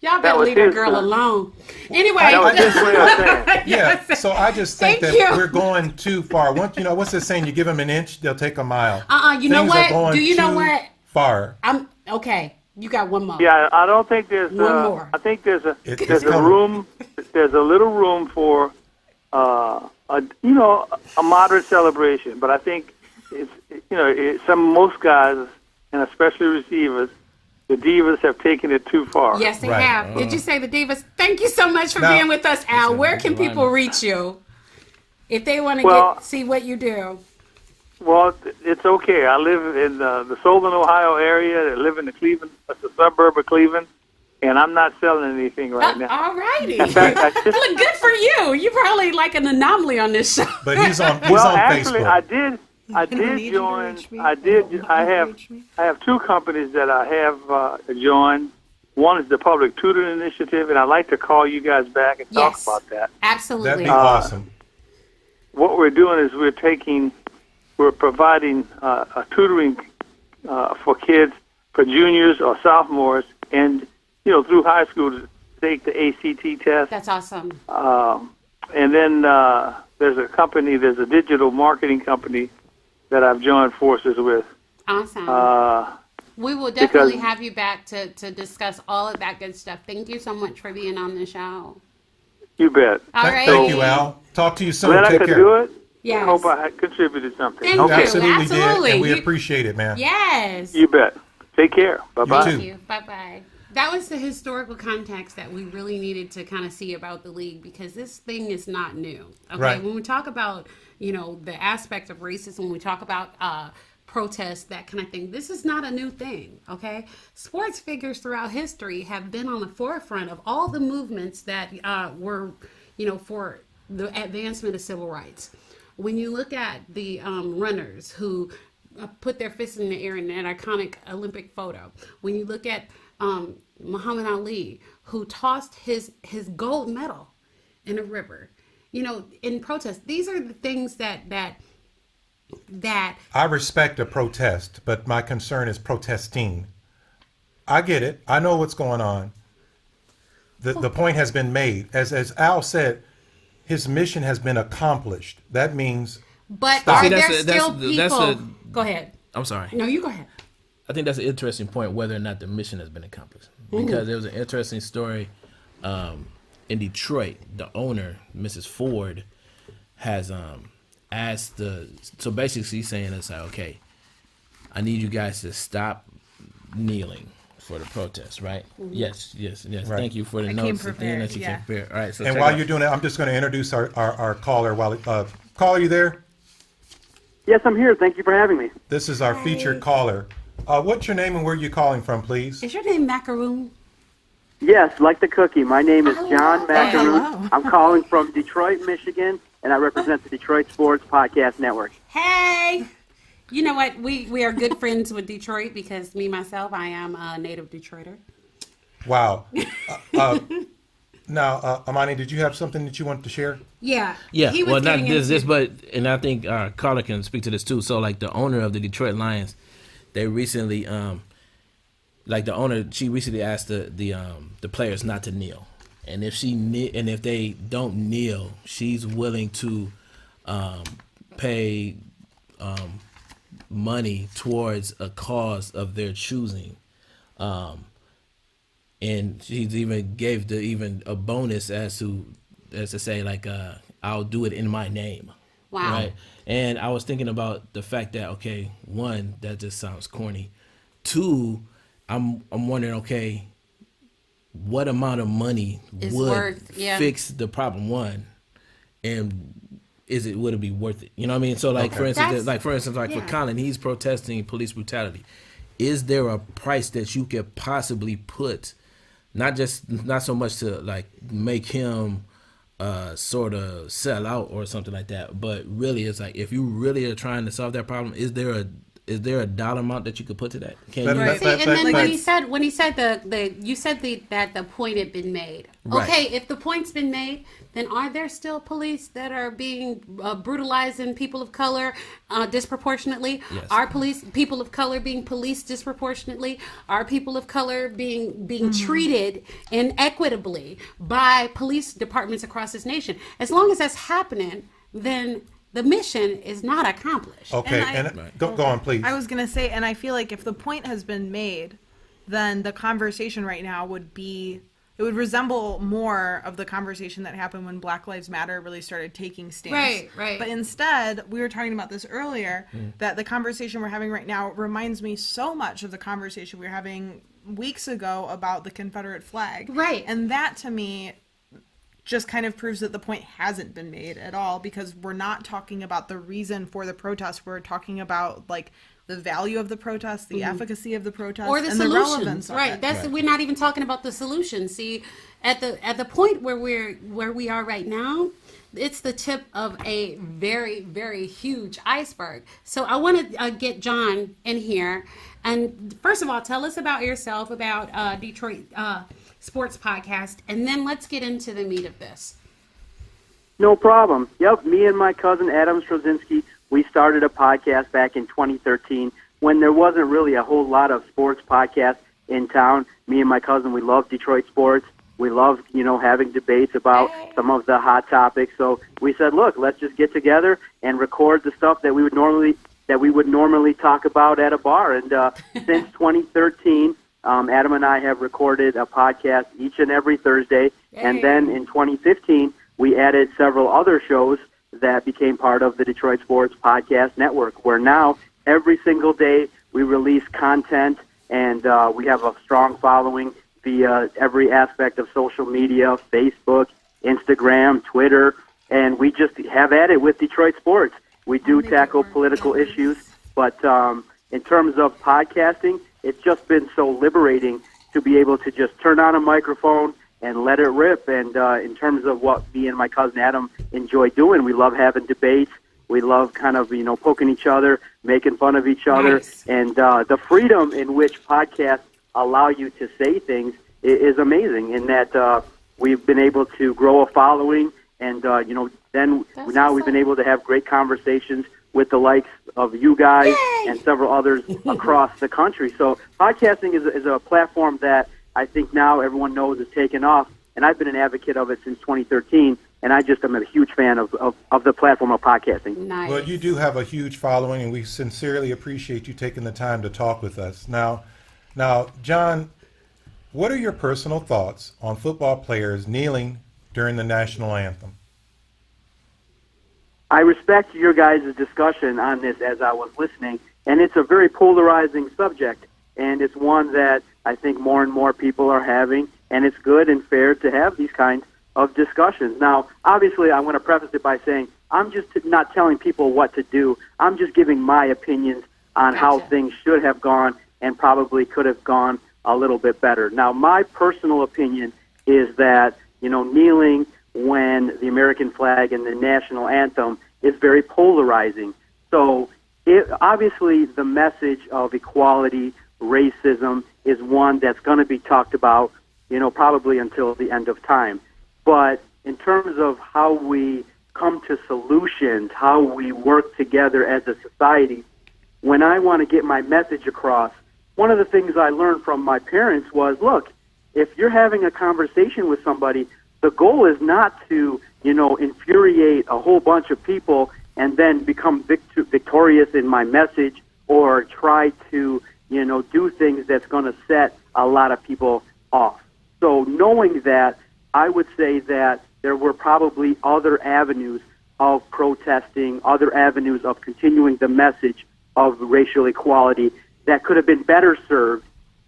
Y'all that better was leave that his girl son. alone. Anyway. that was his way of saying. Yeah. So I just think Thank that you. we're going too far. Once what's this saying? You give them an inch, they'll take a mile. You know Things are what? going Do you know too what? Far. I'm okay. You got one more. Yeah, I don't think there's One more. I think there's a It's there's a coming. room. There's a little room for a moderate celebration, but I think most guys and especially receivers, the divas have taken it too far. Yes, they Right. have. Did you say the divas? Thank you so much for Now- being with us, Al. Where can people reach you if they want to see what you do? Well, it's okay. I live in the Southern Ohio area. I live in the suburb of Cleveland, and I'm not selling anything right now. All righty. In fact, I just- Look, good for you. You probably like an anomaly on this show. But he's on Well, on actually, Facebook. I did join. I have two companies that I have joined. One is the Public Tutoring Initiative, and I'd like to call you guys back and talk Yes. about that. Absolutely. That'd be awesome. What we're doing is we're providing a tutoring for kids, for juniors or sophomores, and through high school to take the ACT test. That's awesome. And then there's a digital marketing company that I've joined forces with. Awesome. We will definitely have you back to discuss all of that good stuff. Thank you so much for being on the show. You bet. All right. Thank you, Al. Talk to you soon. Glad I Take could care. do it. Yes. I hope I contributed something. Thank You you. absolutely Absolutely. did, and we You- appreciate it, man. Yes. You bet. Take care. Bye-bye. too. Thank you. Bye-bye. That was the historical context that we really needed to kind of see about the league, because this thing is not new. Okay. Right. When we talk about, the aspect of racism, when we talk about protests, that kind of thing, this is not a new thing. Okay. Sports figures throughout history have been on the forefront of all the movements that were, for the advancement of civil rights. When you look at the runners who put their fists in the air in that iconic Olympic photo, when you look at Muhammad Ali, who tossed his gold medal in a river, in protest, these are the things that I respect a protest, but my concern is protesting. I get it. I know what's going on. The point has been made. As Al said, his mission has been accomplished. That means But Stop. are See, there that's still the- that's people? the- Go ahead. I'm sorry. No, you go ahead. I think that's an interesting point, whether or not the mission has been accomplished. Because there was an interesting story in Detroit. The owner, Mrs. Ford, has asked so basically she's saying it's like, okay, I need you guys to stop kneeling for the protest, right? Yes. Right. Thank you for the I notes. came That prepared, you yeah. came prepared. All right. So And check while it you're out. doing that, I'm just going to introduce our caller. Caller, you there? Yes, I'm here. Thank you for having me. This is our featured caller. What's your name and where are you calling from, please? Is your name Macaroon? Yes, like the cookie. My name is I John love that. Macaroon. Hello. I'm calling from Detroit, Michigan, and I represent the Detroit Sports Podcast Network. Hey, you know what? We are good friends with Detroit because myself, I am a native Detroiter. Wow. Now, Amani, did you have something that you wanted to share? Yeah. Yeah, He was well, not getting this, into- but and I think Carla can speak to this too. So, like the owner of the Detroit Lions, they recently, like the owner, she recently asked the players not to kneel, and if they don't kneel, she's willing to pay money towards a cause of their choosing. And she's even gave a bonus as to say like I'll do it in my name. Wow. Right. And I was thinking about the fact that, okay, one, that just sounds corny. Two, I'm wondering, okay, what amount of money Is would worth, yeah. fix the problem? One, and would it be worth it? You know what I mean? So like Okay. for instance, Yeah. for Colin, he's protesting police brutality. Is there a price that you could possibly put, not so much to like make him sort of sell out or something like that, but really it's like if you really are trying to solve that problem, is there a dollar amount that you could put to that? Can But- you? but- See, and then but- when he said that the point had been made. Right. Okay, if the point's been made, then are there still police that are being brutalizing people of color disproportionately? Yes. Are people of color being policed disproportionately? Are people of color being treated inequitably by police departments across this nation? As long as that's happening, then the mission is not accomplished. Okay, And go on, please. I was going to say, and I feel like if the point has been made, then the conversation right now would resemble more of the conversation that happened when Black Lives Matter really started taking stance. Right. But instead, we were talking about this earlier, that the conversation we're having right now reminds me so much of the conversation we were having weeks ago about the Confederate flag. Right. And that, to me, just kind of proves that the point hasn't been made at all, because we're not talking about the reason for the protest. We're talking about like the value of the protest, the efficacy of the protest, or the and the solutions, relevance of right? it. That's we're not even talking about the solution. See, at the point where we are right now, it's the tip of a very, very huge iceberg. So I want to get John in here, and first of all, tell us about yourself, about Detroit Sports Podcast, and then let's get into the meat of this. No problem. Yep, me and my cousin Adam Strozinski, we started a podcast back in 2013 when there wasn't really a whole lot of sports podcasts in town. Me and my cousin, we love Detroit sports. We love, having debates about some of the hot topics. So we said, look, let's just get together and record the stuff that we would normally talk about at a bar. And since 2013, Adam and I have recorded a podcast each and every Thursday. And then in 2015, we added several other shows that became part of the Detroit Sports Podcast Network, where now every single day we release content, and we have a strong following via every aspect of social media, Facebook, Instagram, Twitter, and we just have at it with Detroit sports. We do tackle political issues, but in terms of podcasting, it's just been so liberating to be able to just turn on a microphone and let it rip. And in terms of what me and my cousin Adam enjoy doing, we love having debates. We love kind of, poking each other, making fun of each other. Nice. And the freedom in which podcasts allow you to say things is amazing, in that we've been able to grow a following. And, then now we've been able to have great conversations with the likes of you guys and several others across the country. So podcasting is a platform that I think now everyone knows is taken off, and I've been an advocate of it since 2013, and I just am a huge fan of the platform of podcasting. Nice. Well, you do have a huge following, and we sincerely appreciate you taking the time to talk with us. Now, John, what are your personal thoughts on football players kneeling during the national anthem? I respect your guys' discussion on this as I was listening, and it's a very polarizing subject, and it's one that I think more and more people are having, and it's good and fair to have these kinds of discussions. Now, obviously, I want to preface it by saying I'm just not telling people what to do. I'm just giving my opinions on how things should have gone and probably could have gone a little bit better. Now, my personal opinion is that, kneeling when the American flag and the national anthem is very polarizing. So obviously the message of equality, racism is one that's going to be talked about, probably until the end of time. But in terms of how we come to solutions, how we work together as a society, when I want to get my message across, one of the things I learned from my parents was, look, if you're having a conversation with somebody, the goal is not to, infuriate a whole bunch of people and then become victorious in my message, or try to, do things that's going to set a lot of people off. So knowing that, I would say that there were probably other avenues of protesting, other avenues of continuing the message of racial equality that could have been better served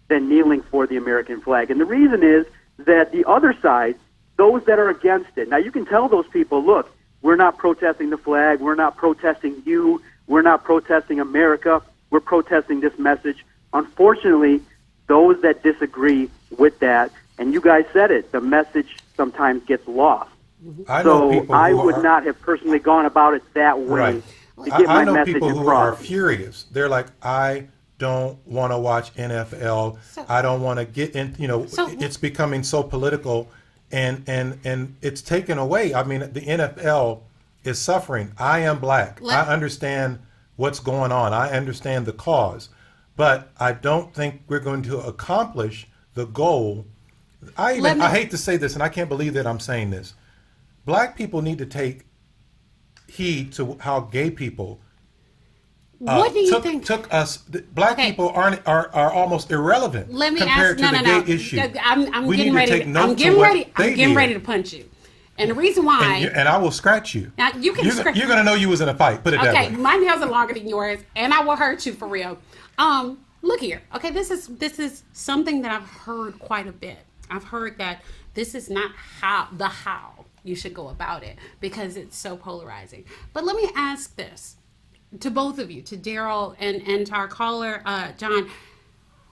than kneeling for the American flag. And the reason is that the other side, those that are against it, now you can tell those people, look, we're not protesting the flag, we're not protesting you, we're not protesting America, we're protesting this message. Unfortunately, those that disagree with that, and you guys said it, the message sometimes gets lost. I would not have personally gone about it that way. Right. To get my I know message people who across. are furious. They're like, I don't want to watch NFL. I don't want to get in, it's becoming so political, and it's taken away. I mean, the NFL is suffering. I am black. I understand what's going on. I understand the cause, but I don't think we're going to accomplish the goal. I hate to say this, and I can't believe that I'm saying this. Black people need to take heed to how gay people what do you think took us. Black people are almost irrelevant compared to the gay issue. I'm we getting need ready. to take note I'm getting to what ready. they I'm getting did. ready to punch you. And the reason why, and I will scratch you. now you can scratch. You're gonna know you was in a fight. Put it that Okay, way. my nails are longer than yours, and I will hurt you for real. Look here. Okay, this is something that I've heard quite a bit. I've heard that this is not how you should go about it because it's so polarizing. But let me ask this to both of you, to Darryl and to our caller, John.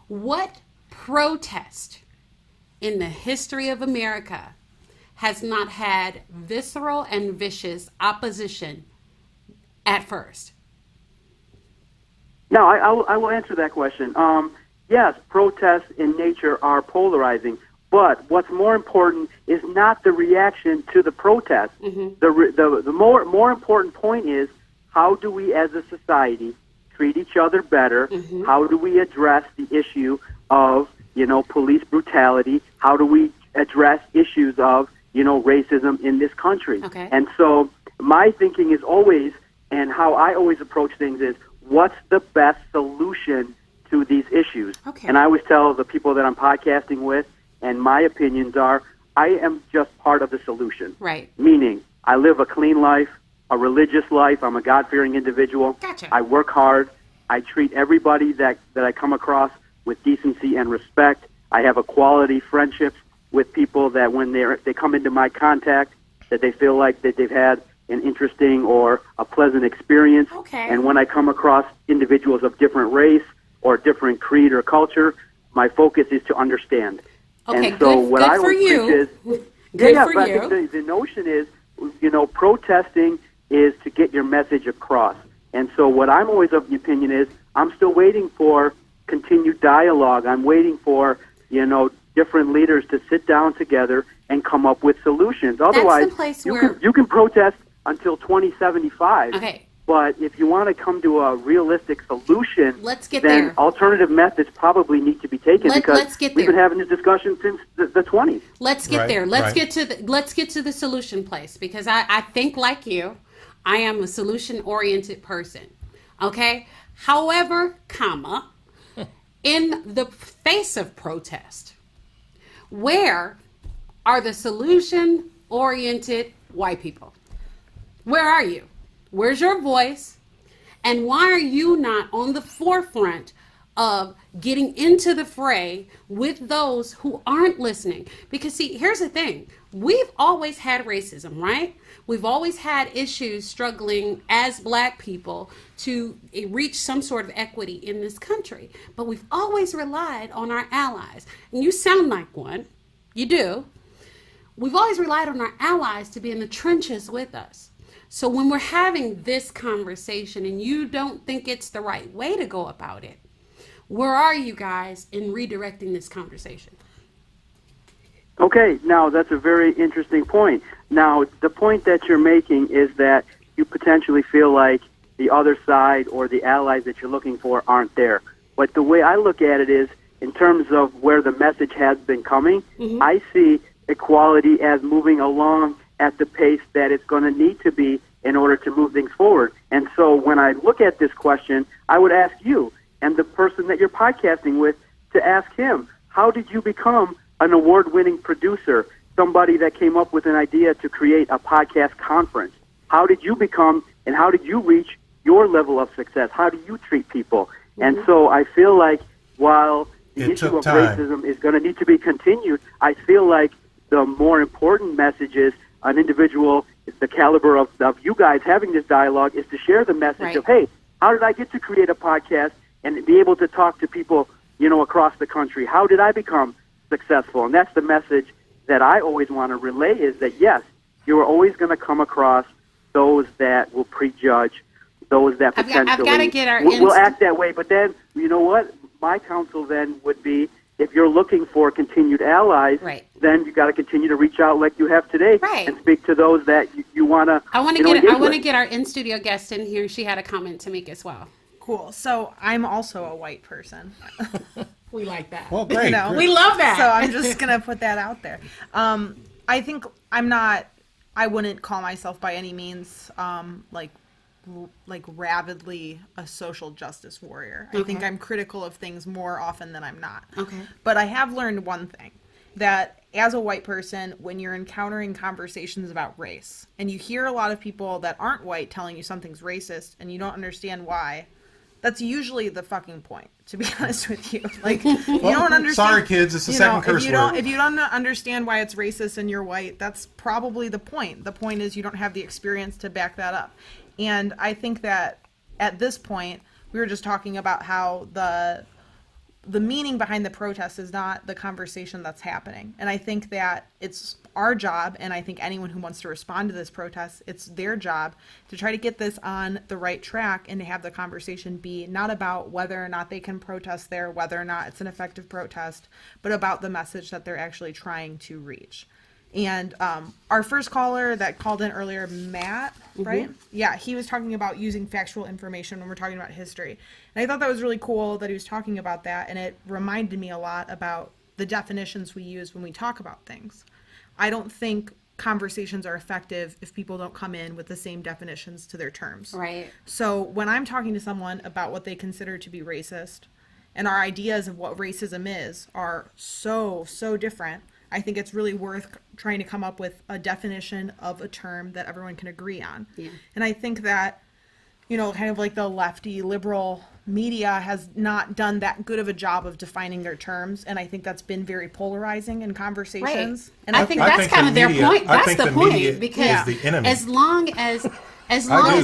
What protest in the history of America has not had visceral and vicious opposition at first? No, I will answer that question. Yes, protests in nature are polarizing, but what's more important is not the reaction to the protest. Mm-hmm. The more important point is, how do we as a society treat each other better? Mm-hmm. How do we address the issue of police brutality? How do we address issues of, racism in this country? Okay. And so my thinking is always, and how I always approach things is, what's the best solution to these issues? Okay. And I always tell the people that I'm podcasting with, and my opinions are, I am just part of the solution. Right. Meaning, I live a clean life, a religious life. I'm a God-fearing individual. Gotcha. I work hard. I treat everybody that I come across with decency and respect. I have a quality friendships with people that when they come into my contact, that they feel like that they've had an interesting or a pleasant experience. Okay. And when I come across individuals of different race or different creed or culture, my focus is to understand. Okay, and so good, what good I for always you. preach is, Good yeah, for but you. I think the notion is, protesting is to get your message across. And so what I'm always of the opinion is, I'm still waiting for continued dialogue. I'm waiting for, different leaders to sit down together and come up with solutions. Otherwise, place you where- can protest until 2075. Okay. But if you want to come to a realistic solution, Let's get then there. alternative methods probably need to be taken because let's get we've there. been having this discussion since the 20s. Let's get Right, there. Let's right. get to the solution place, because I think like you, I am a solution oriented person. Okay? However, in the face of protest, where are the solution oriented white people? Where are you? Where's your voice? And why are you not on the forefront of getting into the fray with those who aren't listening? Because see, here's the thing. We've always had racism, right? We've always had issues struggling as black people to reach some sort of equity in this country. But we've always relied on our allies. And you sound like one. You do. We've always relied on our allies to be in the trenches with us. So when we're having this conversation and you don't think it's the right way to go about it, where are you guys in redirecting this conversation? Okay, now that's a very interesting point. Now, the point that you're making is that you potentially feel like the other side or the allies that you're looking for aren't there. But the way I look at it is, in terms of where the message has been coming, I see equality as moving along at the pace that it's going to need to be in order to move things forward. And so when I look at this question, I would ask you and the person that you're podcasting with to ask him, how did you become an award-winning producer, somebody that came up with an idea to create a podcast conference? How did you become and how did you reach your level of success? How do you treat people? And so I feel like while the issue of racism is going to need to be continued, I feel like the more important message is an individual, the caliber of you guys having this dialogue, is to share the message of, hey, how did I get to create a podcast and be able to talk to people, across the country? How did I become successful? And that's the message that I always want to relay, is that, yes, you're always going to come across those that will prejudge, those that potentially I've gotta get our will act that way. But then, you know what? My counsel then would be, if you're looking for continued allies, then you got to continue to reach out like you have today and speak to those that you want to. I want to get our in studio guest in here. She had a comment to make as well. Cool. So I'm also a white person. We like that. Well, great. Great. We love that. So I'm just gonna put that out there. I think I wouldn't call myself by any means like rabidly a social justice warrior. I think I'm critical of things more often than I'm not. Okay. But I have learned one thing, that as a white person, when you're encountering conversations about race, and you hear a lot of people that aren't white telling you something's racist and you don't understand why, that's usually the fucking point, to be honest with you. Like, you don't understand. Sorry, kids, it's the second curse word. If you don't understand why it's racist and you're white, that's probably the point. The point is you don't have the experience to back that up. And I think that at this point, we were just talking about how the meaning behind the protest is not the conversation that's happening. And I think that it's our job, and I think anyone who wants to respond to this protest, it's their job to try to get this on the right track and to have the conversation be not about whether or not they can protest there, whether or not it's an effective protest, but about the message that they're actually trying to reach. And our first caller that called in earlier, Matt, right? Yeah, he was talking about using factual information when we're talking about history. And I thought that was really cool that he was talking about that. And it reminded me a lot about the definitions we use when we talk about things. I don't think conversations are effective if people don't come in with the same definitions to their terms. Right. So when I'm talking to someone about what they consider to be racist, and our ideas of what racism is are so different, I think it's really worth trying to come up with a definition of a term that everyone can agree on. Yeah. And I think that, kind of like the lefty liberal media has not done that good of a job of defining their terms. And I think that's been very polarizing in conversations. Right. And I think that's kind of their point. That's the point. Because is the enemy. as long as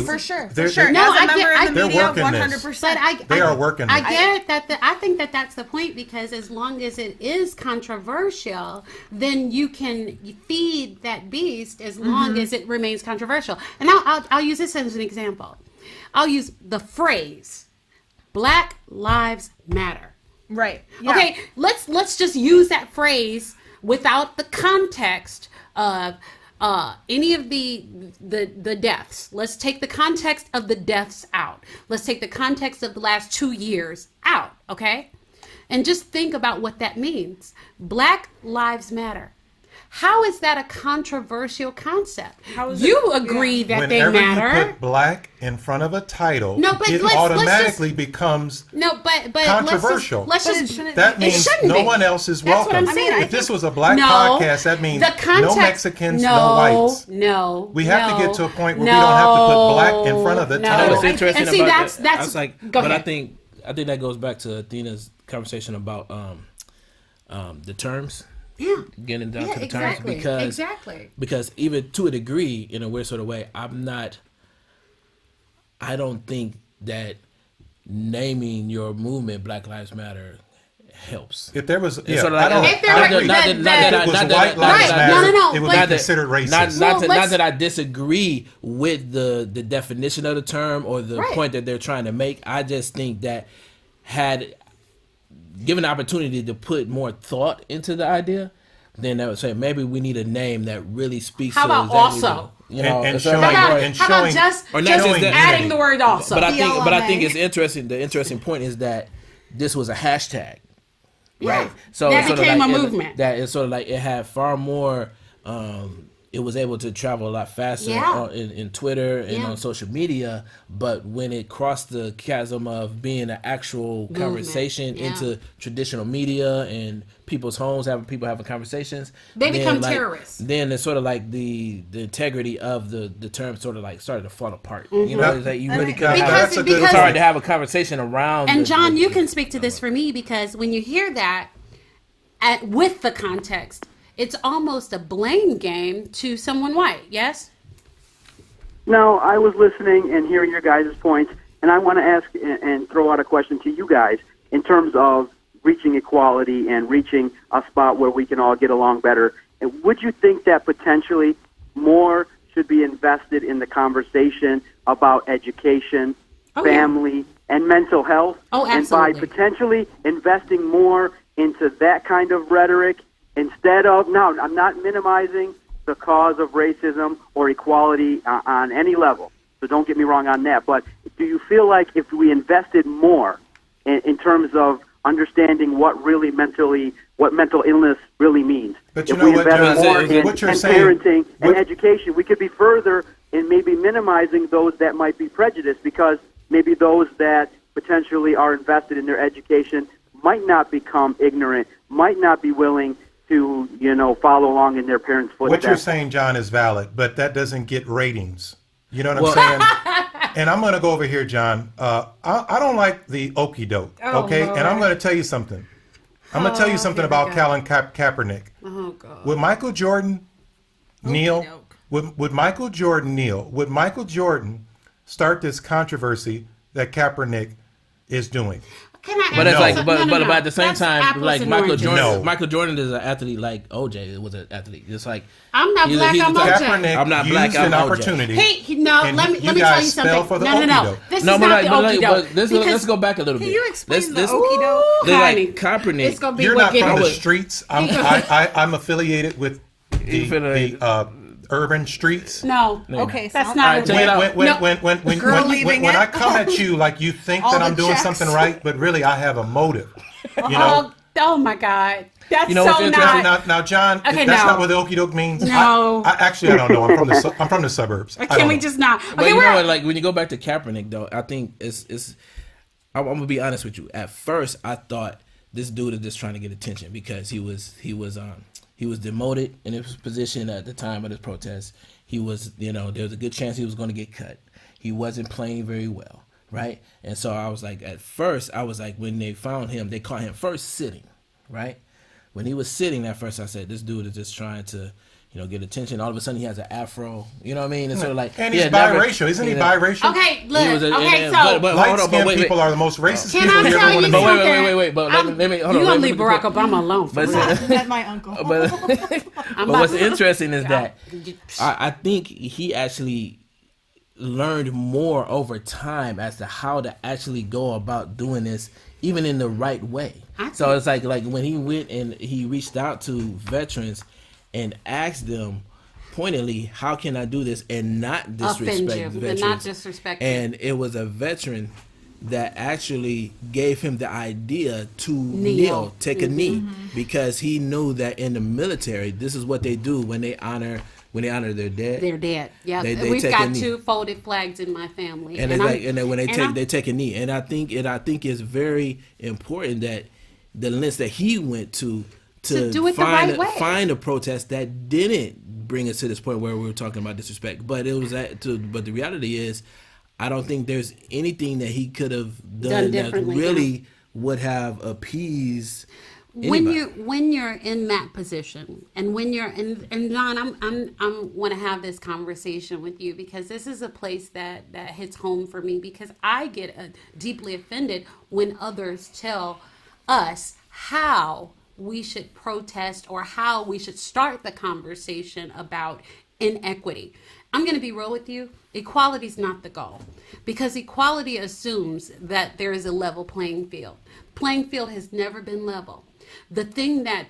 for sure. They're- No, As a I member get- of the they're media, working this. 100%. But They are working I this. get that. I think that that's the point, because as long as it is controversial, then you can feed that beast as long as it remains controversial. And I'll use this as an example. I'll use the phrase "Black Lives Matter." Right. Yeah. Okay, let's just use that phrase without the context of any of the deaths. Let's take the context of the deaths out. Let's take the context of the last 2 years out, okay? And just think about what that means. Black Lives Matter. How is that a controversial concept? You agree that they Whenever matter. you put black in front of a title, No, but it let's automatically becomes No, but controversial. Let's But it just shouldn't that be. means shouldn't no be. one else is That's what welcome. I'm saying. If this was a black No, podcast, that means the context, no Mexicans, no whites. No, We have to no, get to a point where we don't have to put black in front of the no. You know title. what's interesting And see, about that's- that? that's- I was like, go but ahead. I think that goes back to Athena's conversation about the terms. Yeah. Getting down to the exactly. terms Exactly. because even to a degree, in a weird sort of way, I don't think that naming your movement Black Lives Matter helps. If there was, It's sort of like- If there were- not If that it was I- white lives Right. matter, No, it would but- be considered racist. Well, not let's- that I disagree with the definition of the term or the Right. point that they're trying to make. I just think that had given the opportunity to put more thought into the idea, then I would say maybe we need a name that really speaks How to about exactly also? And sort of showing- like- How and about showing- just or not just that- adding the word also? But I think BLMA. it's interesting. The interesting point is that this was a hashtag, Yeah. right? So That it's sort of became like a movement. That it's sort of like it had far more. It was able to travel a lot faster Yeah. in Twitter and Yeah. on social media. But when it crossed the chasm of being an actual conversation Yeah. into traditional media and people's homes, people having conversations, They then, become like, terrorists. Then it's sort of like the integrity of the term sort of like started to fall apart. You know, it's like you really couldn't Because- have. that's a good It's hard point. to have a conversation around. And the- John, the- you can speak to this for me, because when you hear that with the context, it's almost a blame game to someone white. Yes. No, I was listening and hearing your guys' points, and I want to ask and throw out a question to you guys in terms of reaching equality and reaching a spot where we can all get along better. And would you think that potentially more should be invested in the conversation about education, Oh, yeah. family, and mental health? Oh, And by absolutely. potentially investing more into that kind of rhetoric instead of, now, I'm not minimizing the cause of racism or equality on any level, so don't get me wrong on that, but do you feel like if we invested more in terms of understanding what mental illness really means, But you if know we what, invest John, more in what you're saying- parenting and what- education, we could be further in maybe minimizing those that might be prejudiced, because maybe those that potentially are invested in their education might not become ignorant, might not be willing to, follow along in their parents' footsteps. What you're saying, John, is valid, but that doesn't get ratings. You know what I'm saying? And I'm going to go over here, John. I don't like the okey doke, okay? Lord. And I'm going to tell you something. I'm going to tell you something here we about go. Colin Kaepernick. Oh God. Would Michael Jordan kneel? Okey-doke. Would Michael Jordan kneel? Would Michael Jordan start this controversy that Kaepernick is doing? Can I? But it's No. like, No, but no. at the same That's time, apples like and Michael oranges. Jordan, No. Michael Jordan is an athlete. Like OJ was an athlete. It's like I'm not he's a- black. he's a I'm type- OJ. Kaepernick I'm not used black, I'm an OJ. opportunity. No, And let me you tell you guys something. fell for the No. okey-doke. This no, is but not like, the but like, okey but doke. let's go back a little bit. Can you explain the Let's- okey-doke? They're Honey, like Kaepernick. It's gonna be You're what not get from the me. streets. I'm affiliated with urban streets. No. Okay, so That's not. When I come at you like you think All that the I'm doing checks. something right, but really I have a motive. You know. Oh my God. That's know what's so interesting? not. Now, John, Okay, that's no. not what the okie doke means. No. I don't know. I'm from the suburbs. I Can don't we know. just not? But Okay, you know we're. what? Like when you go back to Kaepernick, though, I think it's. I'm gonna be honest with you. At first, I thought this dude is just trying to get attention because he was demoted in his position at the time of this protest. He was, there was a good chance he was going to get cut. He wasn't playing very well, right? And so I was like, at first, when they found him, they caught him first sitting, right? When he was sitting at first, I said, this dude is just trying to, get attention. All of a sudden, he has an afro. You know what I mean? And sort of like, And he's biracial, isn't he? Biracial. Okay, look. He was a- Okay, and- so. but hold on, Light-skinned people are the most racist Can people I you tell ever want you to meet. something? Wait. But let me hold You on. gonna let me leave Barack Obama alone? For But, real. That's my uncle. but what's interesting is that I think he actually learned more over time as to how to actually go about doing this, even in the right way. So it's like when he went and he reached out to veterans and asked them pointedly, how can I do this and not disrespect you, veterans? and not disrespect you. And it was a veteran that actually gave him the idea to kneel, take a knee, because he knew that in the military, this is what they do when they honor their dead. They're dead. Yeah, They we've take a got knee. 2 folded flags in my family, And then when they take a knee, and I think it's very important that the lengths that he went to do it the right way. find a protest that didn't bring us to this point where we were talking about disrespect, but it was but the reality is, I don't think there's anything that he could have done that really would have appeased anybody. When you're in that position, and when you're and John, I'm want to have this conversation with you because this is a place that hits home for me, because I get deeply offended when others tell us how we should protest or how we should start the conversation about inequity. I'm going to be real with you. Equality is not the goal, because equality assumes that there is a level playing field. Playing field has never been level. The thing that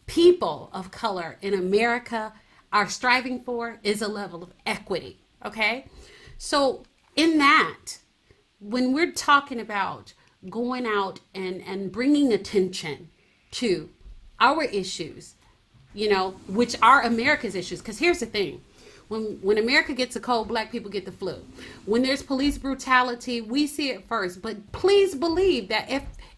people of color in America are striving for is a level of equity. Okay? So in that, when we're talking about going out and bringing attention to our issues, which are America's issues, because here's the thing. When America gets a cold, black people get the flu. When there's police brutality, we see it first. But please believe that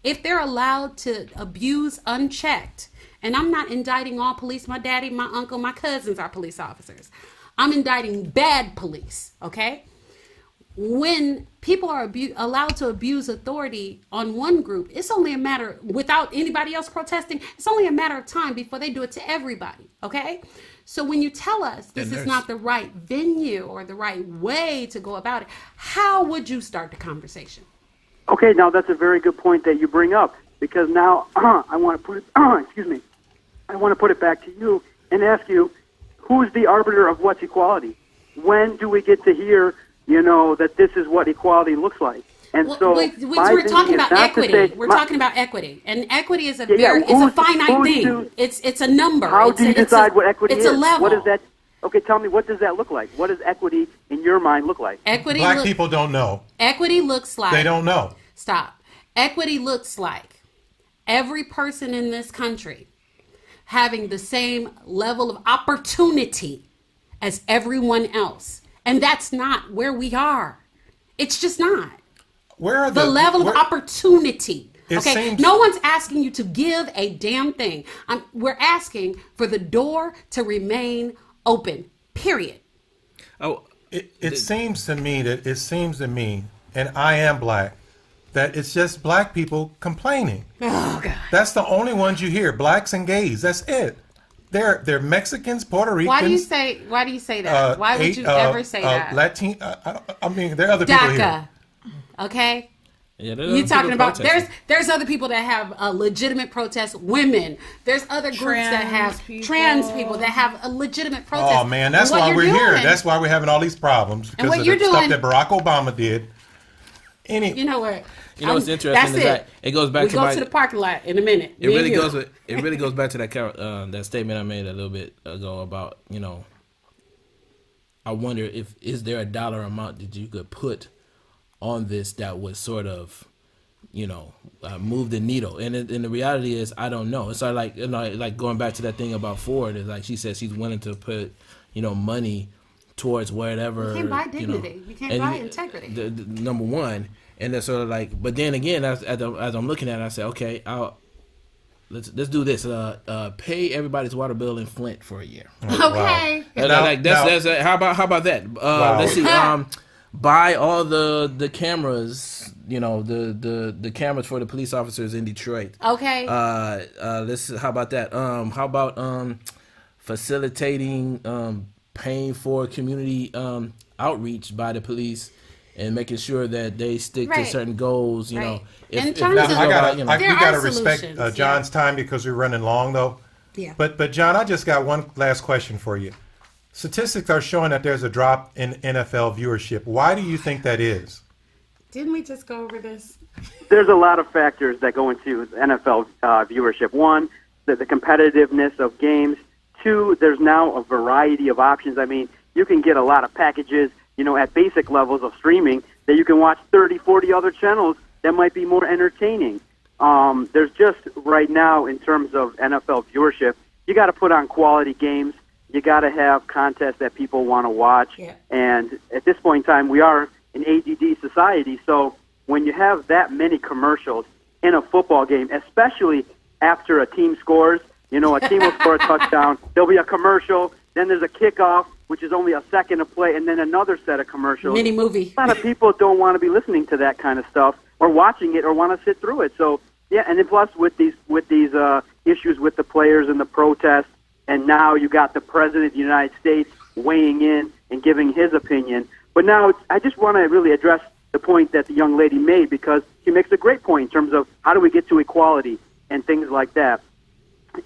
if they're allowed to abuse unchecked, and I'm not indicting all police, my daddy, my uncle, my cousins are police officers. I'm indicting bad police, okay? When people are allowed to abuse authority on one group, it's only a matter, without anybody else protesting, it's only a matter of time before they do it to everybody, okay? So when you tell us this is not the right venue or the right way to go about it, how would you start the conversation? Okay, now that's a very good point that you bring up, because now I want to put it, excuse me, I want to put it back to you and ask you, who's the arbiter of what's equality? When do we get to hear, that this is what equality looks like? And we're talking about equity. We're talking about equity, and equity is it's a finite thing. It's a number. How do you decide what equity is? It's a level. What is that? Okay, tell me, what does that look like? What does equity in your mind look like? Black people don't know. Equity looks like... They don't know. Stop. Equity looks like every person in this country having the same level of opportunity as everyone else. And that's not where we are. It's just not. Where are the level of opportunity? Okay, no one's asking you to give a damn thing. We're asking for the door to remain open. Period. Oh, it seems to me, and I am black, that it's just black people complaining. Oh God. That's the only ones you hear, blacks and gays. That's it. They're Mexicans, Puerto Ricans. Why do you say that? Why would you ever say that? Latin. I mean, there are other people here. Okay. Yeah, you're talking about there's other people that have a legitimate protest. Women. There's other groups that have trans people that have a legitimate protest. Oh man, that's why we're here. That's why we're having all these problems, because of the stuff that Barack Obama did. You know what? You know what's interesting that's is that it goes back we to go my. to the parking lot in a minute. It really goes. It really goes back to that statement I made a little bit ago about I wonder is there a dollar amount that you could put on this that would sort of move the needle, and the reality is I don't know. It's like like going back to that thing about Ford is like she says she's willing to put money towards whatever. You can't buy dignity. You can't buy integrity. The number one, and that's sort of like. But then again, as I'm looking at it, I say, okay, let's do this. Pay everybody's water bill in Flint for a year. Okay. Wow. How about that? Wow. Let's see. Buy all the cameras. The cameras for the police officers in Detroit. Okay. How about that? How about facilitating paying for community outreach by the police and making sure that they stick to certain goals. We gotta respect John's time because we're running long though. Yeah. But John, I just got one last question for you. Statistics are showing that there's a drop in NFL viewership. Why do you think that is? Didn't we just go over this? There's a lot of factors that go into NFL viewership. One, the competitiveness of games. Two, there's now a variety of options. I mean, you can get a lot of packages, at basic levels of streaming that you can watch 30, 40 other channels that might be more entertaining. There's just right now, in terms of NFL viewership, you got to put on quality games. You got to have contests that people want to watch. Yeah. And at this point in time, we are an ADD society. So when you have that many commercials in a football game, especially after a team scores, a team will score a touchdown, there'll be a commercial, then there's a kickoff, which is only a second of play, and then another set of commercials. Mini movie. A lot of people don't want to be listening to that kind of stuff or watching it or want to sit through it. So, yeah, and then plus with these issues with the players and the protests, and now you got the President of the United States weighing in and giving his opinion. But now I just want to really address the point that the young lady made, because she makes a great point in terms of how do we get to equality and things like that.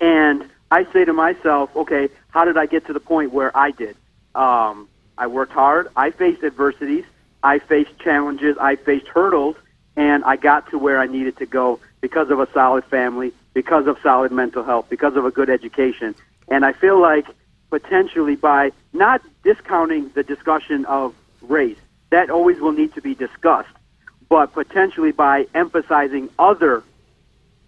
And I say to myself, okay, how did I get to the point where I did? I worked hard. I faced adversities. I faced challenges. I faced hurdles. And I got to where I needed to go because of a solid family, because of solid mental health, because of a good education. And I feel like potentially by not discounting the discussion of race, that always will need to be discussed, but potentially by emphasizing other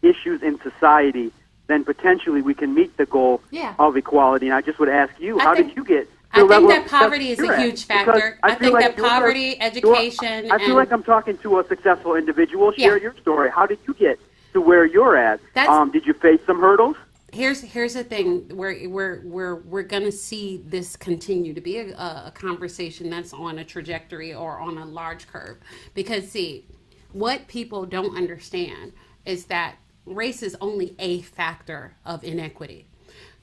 issues in society, then potentially we can meet the goal of equality. And I just would ask you, how did you get I think that poverty is a huge factor. I think that poverty, education. I feel like I'm talking to a successful individual. Share your story. How did you get to where you're at? Did you face some hurdles? Here's the thing. We're gonna see this continue to be a conversation that's on a trajectory or on a large curve, because see, what people don't understand is that race is only a factor of inequity.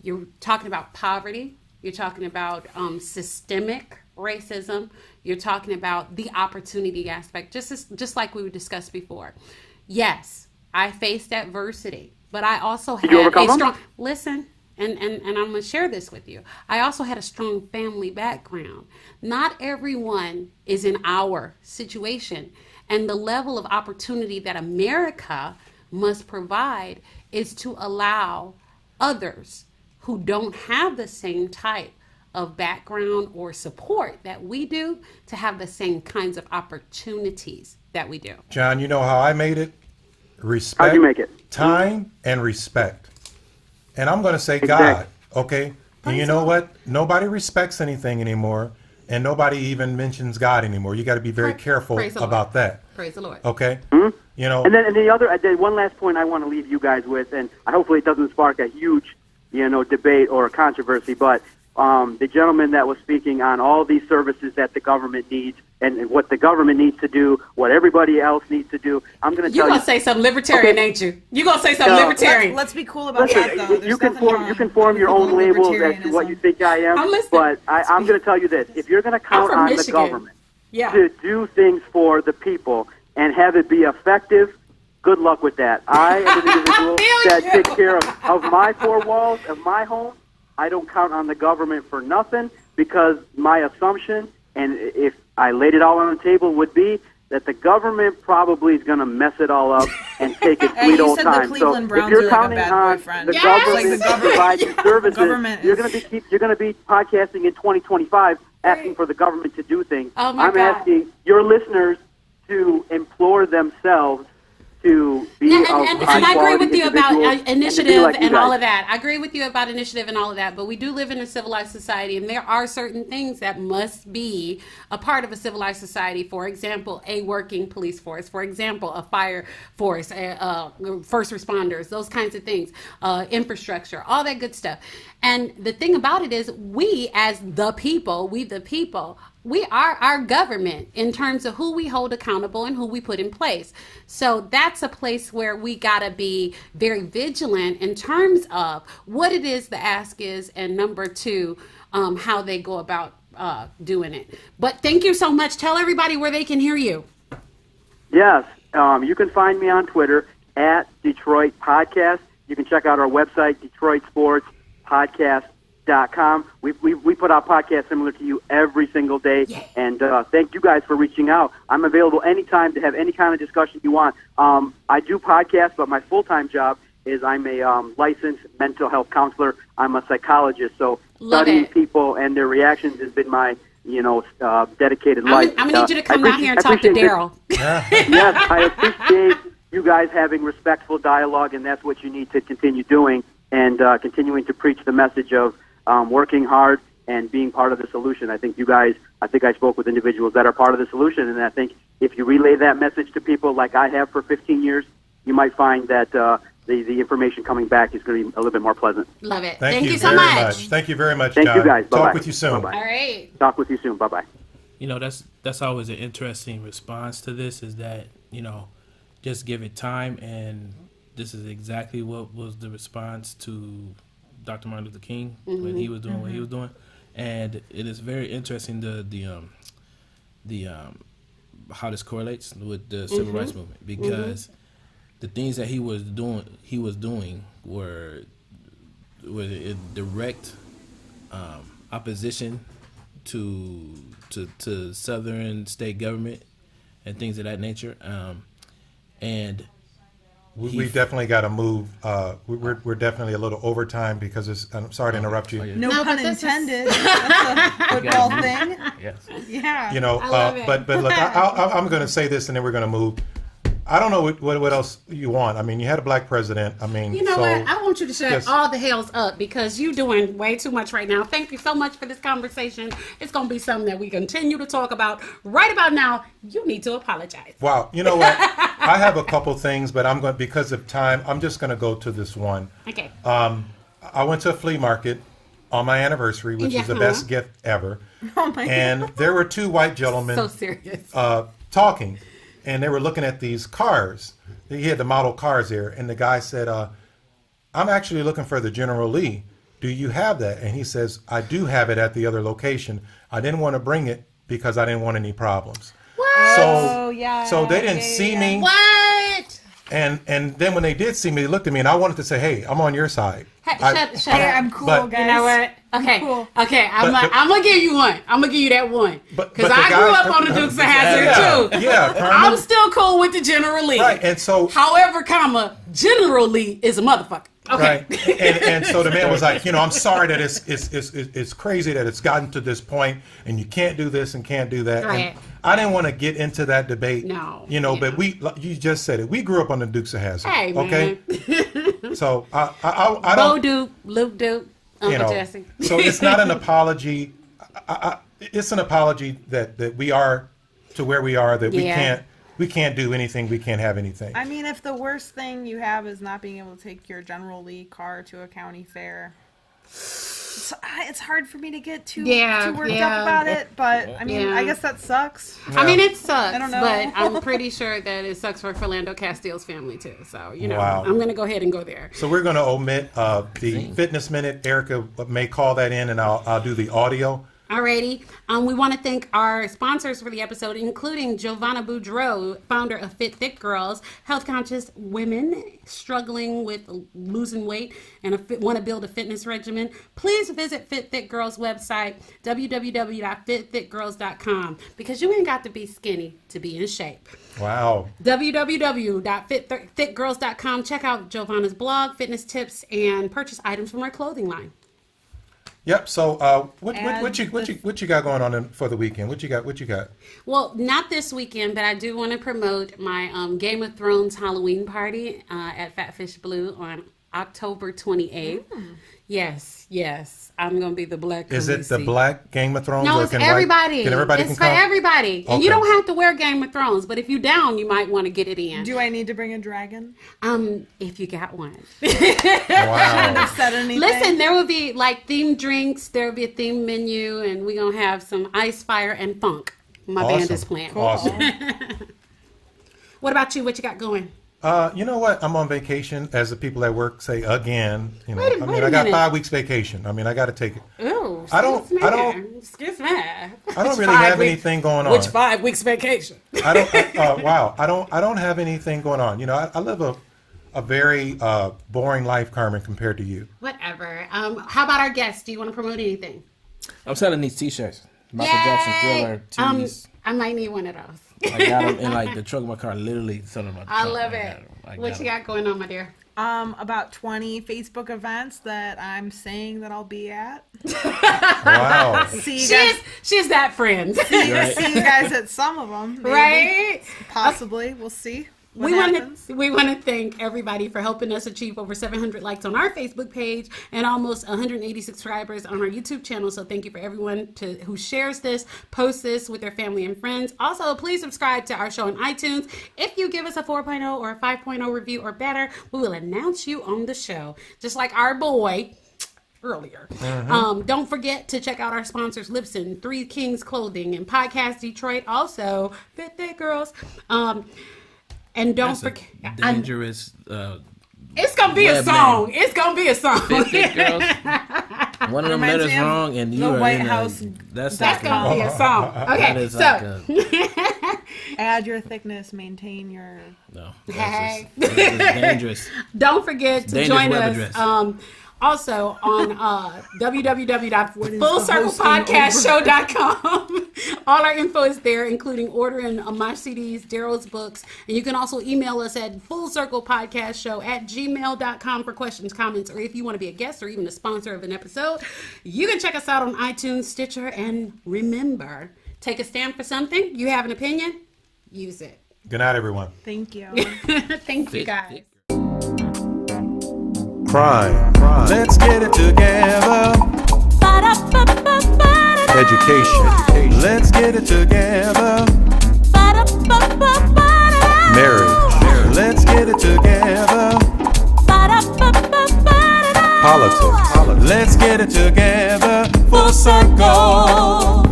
You're talking about poverty. You're talking about systemic racism. You're talking about the opportunity aspect, just like we discussed before. Yes, I faced adversity, but I also had a strong listen, and I'm going to share this with you. I also had a strong family background. Not everyone is in our situation, and the level of opportunity that America must provide is to allow others who don't have the same type of background or support that we do to have the same kinds of opportunities that we do. John, you know how I made it? Respect. How'd you make it? Time and respect. And I'm going to say God, okay? And you know what? Nobody respects anything anymore, and nobody even mentions God anymore. You got to be very careful about that. Praise the Lord. Okay? Mm-hmm. You know. And then one last point I want to leave you guys with, and hopefully it doesn't spark a huge debate or controversy, but the gentleman that was speaking on all these services that the government needs and what the government needs to do, what everybody else needs to do, I'm going to tell you. You're going to say something libertarian, ain't you? You're going to say something libertarian. Let's be cool about that, though. You can form your own labels as to what you think I am, but I'm going to tell you this. If you're going to count on the government to do things for the people and have it be effective, good luck with that. I am an individual that takes care of my four walls, of my home. I don't count on the government for nothing, because my assumption, and if I laid it all on the table, would be that the government probably is going to mess it all up and take its Hey, sweet you old said the time. Cleveland So Browns if you're are like a counting bad on boyfriend. the Yes! government Like the to provide you services, government you're is- going to be podcasting in 2025 asking for the government to do things. Oh, my I'm God. asking your listeners to implore themselves to be And of I agree high-quality with you about individuals and to be initiative like you and all guys. of that. I agree with you about initiative and all of that, but we do live in a civilized society, and there are certain things that must be a part of a civilized society. For example, a working police force. For example, a fire force, first responders, those kinds of things, infrastructure, all that good stuff. And the thing about it is, we as the people, we are our government in terms of who we hold accountable and who we put in place. So that's a place where we got to be very vigilant in terms of what it is the ask is, and number two, how they go about doing it. But thank you so much. Tell everybody where they can hear you. Yes, you can find me on Twitter at Detroit Podcast. You can check out our website, DetroitSportsPodcast.com. We put out podcasts similar to you every single day, and thank you guys for reaching out. I'm available anytime to have any kind of discussion you want. I do podcasts, but my full-time job is I'm a licensed mental health counselor. I'm a psychologist, so studying people and their reactions has been my dedicated life. I'm gonna need you to come down here and talk to Darryl. Yes, I appreciate you guys having respectful dialogue, and that's what you need to continue doing, and continuing to preach the message of working hard and being part of the solution. I think I spoke with individuals that are part of the solution, and I think if you relay that message to people like I have for 15 years, you might find that the information coming back is going to be a little bit more pleasant. Love it. Thank you so very much. Thank you very much, Thank John. you guys. Bye-bye. Talk with you soon. Bye-bye. All right. Talk with you soon. Bye-bye. That's always an interesting response to this, is that, just give it time. And this is exactly what was the response to Dr. Martin Luther King when he was doing what he was doing. And it is very interesting the how this correlates with the civil rights movement, because the things that he was doing were in direct opposition to Southern state government and things of that nature, and we definitely got to move. We're definitely a little over time because I'm sorry to interrupt you. No No, pun but this is- intended. That's a football thing. yes. Yeah. I love it. But look, I'm going to say this and then we're going to move. I don't know what else you want. I mean, you had a black president. I mean, You know so what? I want you to shut just- all the hells up, because you're doing way too much right now. Thank you so much for this conversation. It's going to be something that we continue to talk about. Right about now, you need to apologize. Wow. You know what? I have a couple things, but because of time, I'm just going to go to this one. Okay. I went to a flea market on my anniversary, which is the best gift ever. Oh my And there were two white gentlemen So serious. talking, and they were looking at these cars. He had the model cars there, and the guy said, I'm actually looking for the General Lee. Do you have that? And he says, I do have it at the other location. I didn't want to bring it because I didn't want any problems. What? So, yeah. so they didn't Yeah, see yeah. me. What? And then when they did see me, they looked at me, and I wanted to say, hey, I'm on your side. Hey, shut Hey, up. I'm cool, But- guys. You know what? Okay. Cool. Okay. I'm But- gonna give you one. I'm gonna give you that one. But Because the I grew guy- up on the Dukes of Hazzard too. Yeah, I'm Carmen. still cool with the General Lee. Right, and so However, General Lee is a motherfucker. Okay. right, and so the man was like, I'm sorry that it's crazy that it's gotten to this point, and you can't do this and can't do that. Right. And I didn't want to get into that debate. No, But you just said it. We grew up on the Dukes of Hazzard. Hey, man. Okay. So I Bo don't. Duke, Luke Duke, Uncle Jesse. So it's not an apology. It's an apology that we are to where we are, that we can't do anything, we can't have anything. I mean, if the worst thing you have is not being able to take your General Lee car to a county fair, it's hard for me to get too worked up about it. But I mean, I guess that sucks. I mean, it sucks, I don't know. but I'm pretty sure that it sucks for Philando Castile's family too. So, Wow. I'm going to go ahead and go there. So we're going to omit the Fitness Minute. Erica may call that in, and I'll do the audio. Alrighty. We want to thank our sponsors for the episode, including Giovanna Boudreau, founder of Fit Thick Girls, health conscious women struggling with losing weight and want to build a fitness regimen. Please visit Fit Thick Girls website, www.fitthickgirls.com, because you ain't got to be skinny to be in shape. Wow. www.fitthickgirls.com. Check out Giovanna's blog, fitness tips, and purchase items from our clothing line. Yep. So, what you got going on for the weekend? What you got? Well, not this weekend, but I do want to promote my Game of Thrones Halloween party at Fatfish Blue on October 28th. Yes. I'm going to be the Black Is it Khaleesi. the Black Game of Thrones? No, or it's everybody. Can everybody it's can for come? everybody. Okay. And you don't have to wear Game of Thrones, but if you're down, you might want to get it in. Do I need to bring a dragon? If you got one. Wow. Said anything? Listen, there will be like themed drinks. There will be a themed menu, and we're going to have some ice, fire, and funk. My band is playing. Awesome. What about you? What you got going? You know what? I'm on vacation, as the people at work say again. You know, Wait a I got minute. 5 weeks vacation. I mean, I got to take it. Ooh, I don't- Excuse me. I don't really have anything going on. Which 5 weeks vacation? I don't. Wow. I don't have anything going on. You know, I live a very boring life, Carmen, compared to you. Whatever. How about our guests? Do you want to promote anything? I'm selling these T-shirts. Michael Jackson Thriller tees. I might need one of those. I got them in like the trunk of my car, literally selling my. I love it. What you got going on, my dear? About 20 Facebook events that I'm saying that I'll be at. Wow. See you guys. She's that friend. Right. See you guys at some of them, maybe. Right? Possibly. We'll see. We want to thank everybody for helping us achieve over 700 likes on our Facebook page and almost 180 subscribers on our YouTube channel. So thank you for everyone who shares this, posts this with their family and friends. Also, please subscribe to our show on iTunes. If you give us a 4.0 or a 5.0 review or better, we will announce you on the show, just like our boy earlier. Don't forget to check out our sponsors, Lipson, Three Kings Clothing, and Podcast Detroit. Also, Fit Thick Girls. And don't forget, Dangerous. it's gonna be a song. It's gonna be a song. Fit Thick Girls. One of them Reminds letters me of wrong, and you the are White in House. That's gonna be a song. Okay, That is so like a, Add your thickness, maintain your. no. Hey. That's dangerous. don't forget to Dangerous join web us. address. Also on www.fullcirclepodcastshow.com. All our info is there, including ordering my CDs, Darryl's books, and you can also email us at fullcirclepodcastshow@gmail.com for questions, comments, or if you want to be a guest or even a sponsor of an episode. You can check us out on iTunes, Stitcher, and remember, take a stand for something. You have an opinion, use it. Good night, everyone. Thank you. Thank you, guys. Crime. Let's get it together. Education. Let's get it together. Marriage. Let's get it together. Politics. Let's get it together. Full circle.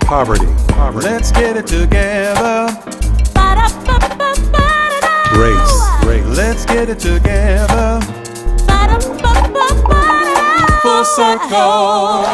Poverty. Let's get it together. Race. Let's get it together. Full circle.